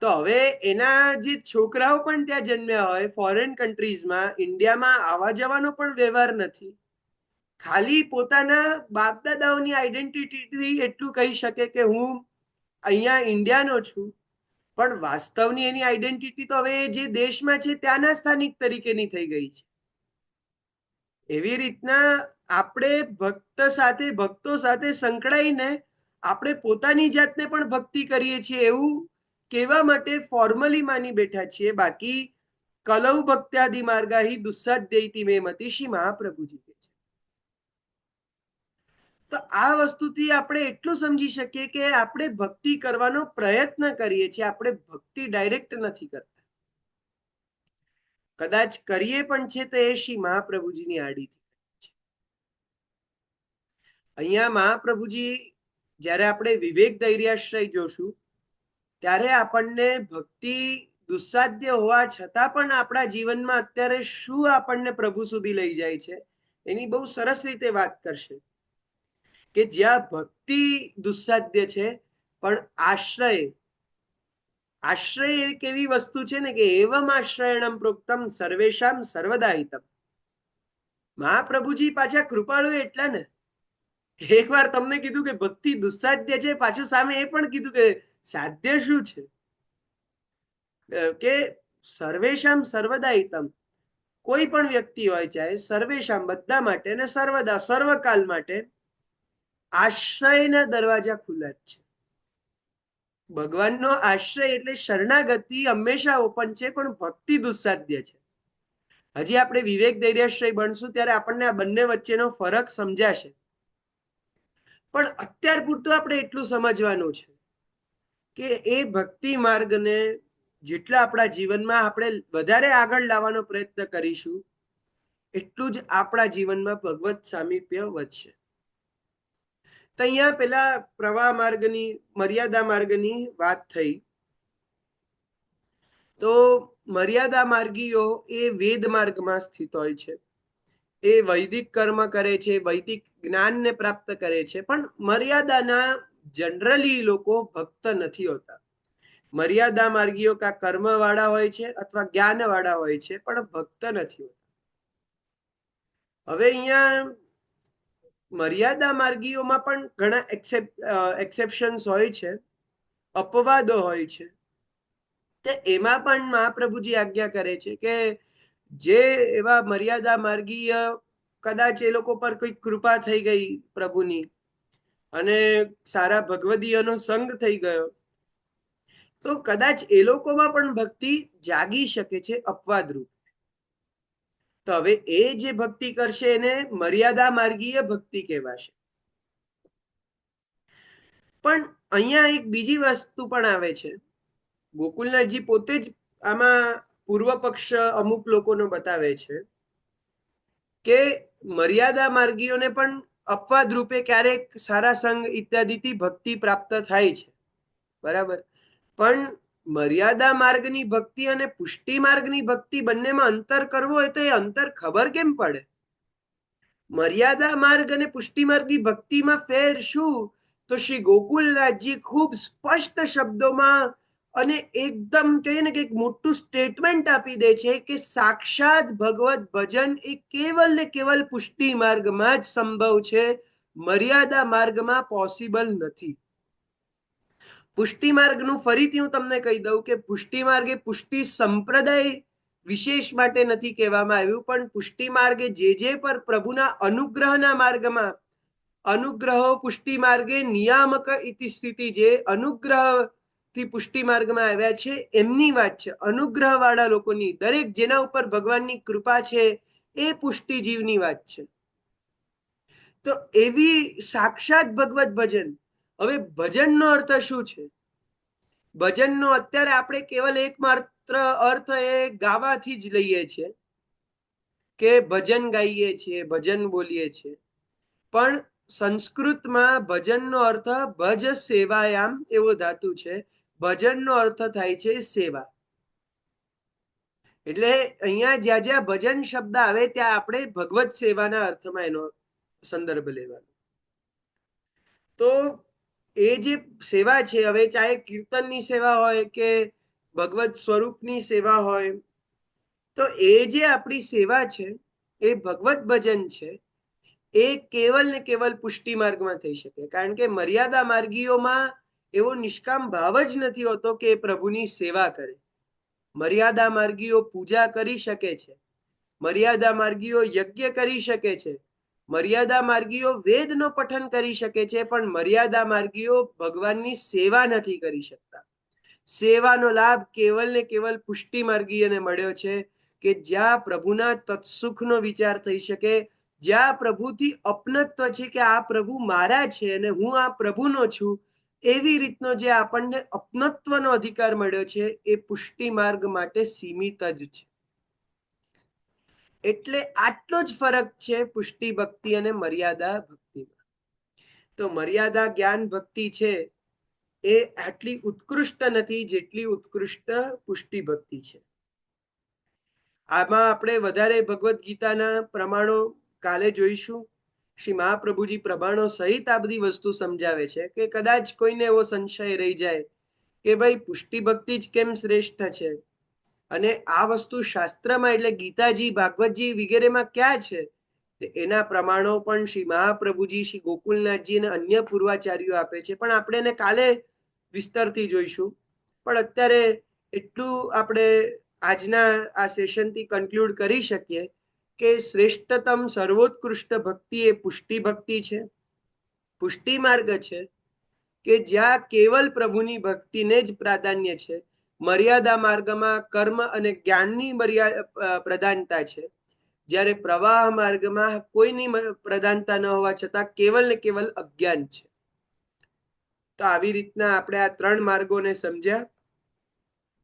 તો હવે એના જે છોકરાઓ પણ ત્યાં જન્મ્યા હોય ફોરેન કન્ટ્રીઝમાં, ઇન્ડિયામાં આવવા જવાનો પણ વ્યવહાર નથી. ખાલી પોતાના બાપ દાદાઓની આઈડેન્ટિટીથી એટલું કહી શકે કે હું અહીંયા ઇન્ડિયાનો છું, પણ વાસ્તવની એની આઈડેન્ટિટી તો હવે જે દેશમાં છે ત્યાંના સ્થાનિક તરીકેની થઈ ગઈ છે. એવી રીતના આપણે ભક્તો સાથે સંકળાઈને આપણે પોતાની જાતને પણ ભક્તિ કરીએ છીએ એવું કહેવા માટે ફોર્મલી માની બેઠા છીએ. બાકી કલૌ ભક્ત્યાદિ માર્ગા હિ દુસ્સાધ્યૈતિ મેમતિ, શ્રી મહાપ્રભુજી કહે છે. તો આ વસ્તુથી આપણે એટલું સમજી શકીએ કે આપણે ભક્તિ કરવાનો પ્રયત્ન કરીએ છીએ, આપણે ભક્તિ ડાયરેક્ટ નથી કરતા. કદાચ કરીએ પણ છે તો એ શ્રી મહાપ્રભુજીની આડીથી છે. અહીંયા મહાપ્રભુજી જ્યારે આપણે વિવેક ધૈર્યાશ્રય જોશું ત્યારે આપણને ભક્તિ દુસ્સાધ્ય હોવા છતાં પણ આપણા જીવનમાં અત્યારે શું આપણને પ્રભુ સુધી લઈ જાય છે એની બહુ સરસ રીતે વાત કરશે. કે જ્યાં ભક્તિ દુસ્સાધ્ય છે પણ આશ્રય એક એવી વસ્તુ છે ને કે એવમ આશ્રયણમ પ્રોક્તમ સર્વેશામ સર્વદા હિતમ. મહાપ્રભુજી પાછા કૃપાળુ એટલા ને, એક વાર તમને કીધું કે ભક્તિ દુસ્સાધ્ય છે, પાછું સામે એ પણ કીધું કે સાધ્ય શું છે કે સર્વેશામ સર્વદા હિતમ. કોઈ પણ વ્યક્તિ હોય ચાહે સર્વેશામ બધા માટે અને સર્વદા સર્વકાલ માટે આશ્રયના દરવાજા ખુલ્લા જ છે. ભગવાનનો આશ્રય એટલે શરણાગતિ હંમેશા ઓપન છે, પણ ભક્તિ દુસ્સાધ્ય છે. હજી આપણે વિવેક ધૈર્યાશ્રય બનશું ત્યારે આપણને આ બંને વચ્ચેનો ફરક સમજાશે. પણ અત્યાર પૂરતું આપણે એટલું સમજવાનું છે કે એ ભક્તિ માર્ગને જેટલા આપણા જીવનમાં આપણે વધારે આગળ લાવવાનો પ્રયત્ન કરીશું એટલું જ આપણા જીવનમાં ભગવત સામીપ્ય વધશે. તો અહીંયા પેલા પ્રવાહ માર્ગની, મર્યાદા માર્ગની વાત થઈ. તો મર્યાદા માર્ગીઓ એ વેદ માર્ગમાં સ્થિત હોય છે. એ વૈદિક કર્મ કરે છે, વૈદિક જ્ઞાનને પ્રાપ્ત કરે છે, પણ મર્યાદાના જનરલી લોકો ભક્ત નથી હોતા. મર્યાદા માર્ગીઓ કા કર્મ વાળા હોય છે અથવા જ્ઞાન વાળા હોય છે, પણ ભક્ત નથી હોતા. હવે અહીંયા મર્યાદા માર્ગીઓમાં પણ ઘણા એક્સેપ્શન્સ હોય છે, અપવાદો હોય છે. તે એમાં પણ મહાપ્રભુજી આજ્ઞા કરે છે કે જે એવા મર્યાદા માર્ગીય કદાચ એ લોકો પર કોઈ કૃપા થઈ ગઈ પ્રભુની અને સારા ભગવદીયનો સંગ થઈ ગયો, તો કદાચ એ લોકોમાં પણ ભક્તિ જાગી શકે છે અપવાદ રૂપ. તો હવે એ જે ભક્તિ કરશે એને મર્યાદા માર્ગીય ભક્તિ કહેવાશે. પણ અહીંયા એક બીજી વસ્તુ પણ આવે છે. ગોકુલનાથજી પોતે જ આમાં પૂર્વ પક્ષ અમુક લોકોનો બતાવે છે કે મર્યાદા માર્ગીઓને પણ અપવાદ રૂપે ક્યારેક સારા સંગ ઇત્યાદિથી ભક્તિ પ્રાપ્ત થાય છે, બરાબર. પણ મર્યાદા માર્ગની ભક્તિ અને પુષ્ટિ માર્ગની ભક્તિ બંનેમાં અંતર કરવો હોય તો એ અંતર ખબર કેમ પડે? મર્યાદા માર્ગ અને પુષ્ટિ માર્ગની ભક્તિમાં ફેર શું? તો શ્રી ગોકુલનાથજી ખૂબ સ્પષ્ટ શબ્દોમાં અને એકદમ કહીએ ને કે એક મોટું સ્ટેટમેન્ટ આપી દે છે કે સાક્ષાત ભગવત ભજન એ કેવલ ને કેવલ પુષ્ટિ માર્ગમાં જ સંભવ છે, મર્યાદા માર્ગમાં પોસિબલ નથી. પુષ્ટિ માર્ગનું ફરીથી હું તમને કહી દઉં કે પુષ્ટિ માર્ગ એ પુષ્ટિ સંપ્રદાય વિશેષ માટે નથી કહેવામાં આવ્યું, પણ પુષ્ટિ માર્ગે જે પર પ્રભુના અનુગ્રહના માર્ગમાં, અનુગ્રહો પુષ્ટિ માર્ગે નિયામક ઇતિ સ્થિતિ, જે અનુગ્રહ થી પુષ્ટિ માર્ગમાં આવ્યા છે એમની વાત છે, અનુગ્રહ વાળા લોકોની, દરેક જેના ઉપર ભગવાનની કૃપા છે એ પુષ્ટિ જીવની વાત છે. તો એવી સાક્ષાત ભગવત ભજન. હવે ભજનનો અર્થ શું છે? ભજનનો અત્યારે આપણે કેવલ એકમાત્ર અર્થ એ ગાવાથી જ લઈએ છીએ કે ભજન ગાઈએ છીએ, ભજન બોલીએ છીએ. પણ સંસ્કૃતમાં ભજનનો અર્થ ભજ સેવાયામ એવો ધાતુ છે. ભજનનો અર્થ થાય છે સેવા. એટલે અહીંયા જ્યાં જ્યાં ભજન શબ્દ આવે ત્યાં આપણે ભગવત સેવાના અર્થમાં એનો સંદર્ભ લેવાનો. તો એ જે સેવા છે, હવે ચાહે કીર્તનની સેવા હોય કે ભગવત સ્વરૂપની સેવા હોય, તો એ જે આપણી સેવા છે એ ભગવત ભજન છે, એ કેવલ ને કેવલ પુષ્ટિ માર્ગમાં થઈ શકે. કારણ કે મર્યાદા માર્ગીઓમાં એવો નિષ્કામ ભાવ જ નથી હોતો કે એ પ્રભુની સેવા કરે. મર્યાદા માર્ગીઓ પૂજા કરી શકે છે, મર્યાદા માર્ગીઓ યજ્ઞ કરી શકે છે, મર્યાદા માર્ગીઓ વેદનો પઠન કરી શકે છે, પણ મર્યાદા માર્ગીઓ ભગવાનની સેવા નથી કરી શકતા. સેવાનો લાભ કેવલ ને કેવલ પુષ્ટિ માર્ગીયને મળ્યો છે કે જ્યાં પ્રભુના તત્સુખનો વિચાર થઈ શકે, જ્યાં પ્રભુથી અપનત્વ છે કે આ પ્રભુ મારા છે અને હું આ પ્રભુનો છું, એવી રીતનો જે આપણને અપનત્વનો અધિકાર મળ્યો છે એ પુષ્ટિ માર્ગ માટે સીમિત જ છે. એટલે આટલો જ ફરક છે પુષ્ટિ ભક્તિ અને મર્યાદા ભક્તિમાં. તો મર્યાદા જ્ઞાન ભક્તિ છે એ આટલી ઉત્કૃષ્ટ નથી જેટલી ઉત્કૃષ્ટ પુષ્ટિ ભક્તિ છે. આમાં આપણે વધારે ભગવદ્ ગીતાના પ્રમાણો કાલે જોઈશું. શ્રી મહાપ્રભુજી પ્રમાણો સહિત આ બધી વસ્તુ સમજાવે છે કે કદાચ કોઈને એવો સંશય રહી જાય કે ભાઈ પુષ્ટિ ભક્તિ જ કેમ શ્રેષ્ઠ છે, અને આ વસ્તુ શાસ્ત્રમાં એટલે ગીતાજી, ભાગવતજી વગેરેમાં ક્યાં છે? એના પ્રમાણો પણ શ્રી મહાપ્રભુજી, શ્રી ગોકુલનાથજી અને અન્ય પૂર્વાચાર્યો આપે છે, પણ આપણે એને કાલે વિસ્તરથી જોઈશું. પણ અત્યારે એટલું આપણે આજના આ સેશનથી કન્ક્લુડ કરી શકીએ કે શ્રેષ્ઠતમ સર્વોત્કૃષ્ટ ભક્તિ એ પુષ્ટિ ભક્તિ છે, પુષ્ટિ માર્ગ છે કે જ્યાં કેવલ પ્રભુની ભક્તિને જ પ્રાધાન્ય છે. મર્યાદા માર્ગમાં કર્મ અને જ્ઞાનની પ્રધાનતા છે, જ્યારે પ્રવાહ માર્ગમાં કોઈની પ્રધાનતા ન હોવા છતાં કેવલ ને કેવલ અજ્ઞાન છે. તો આવી રીતના આપણે આ ત્રણ માર્ગોને સમજ્યા.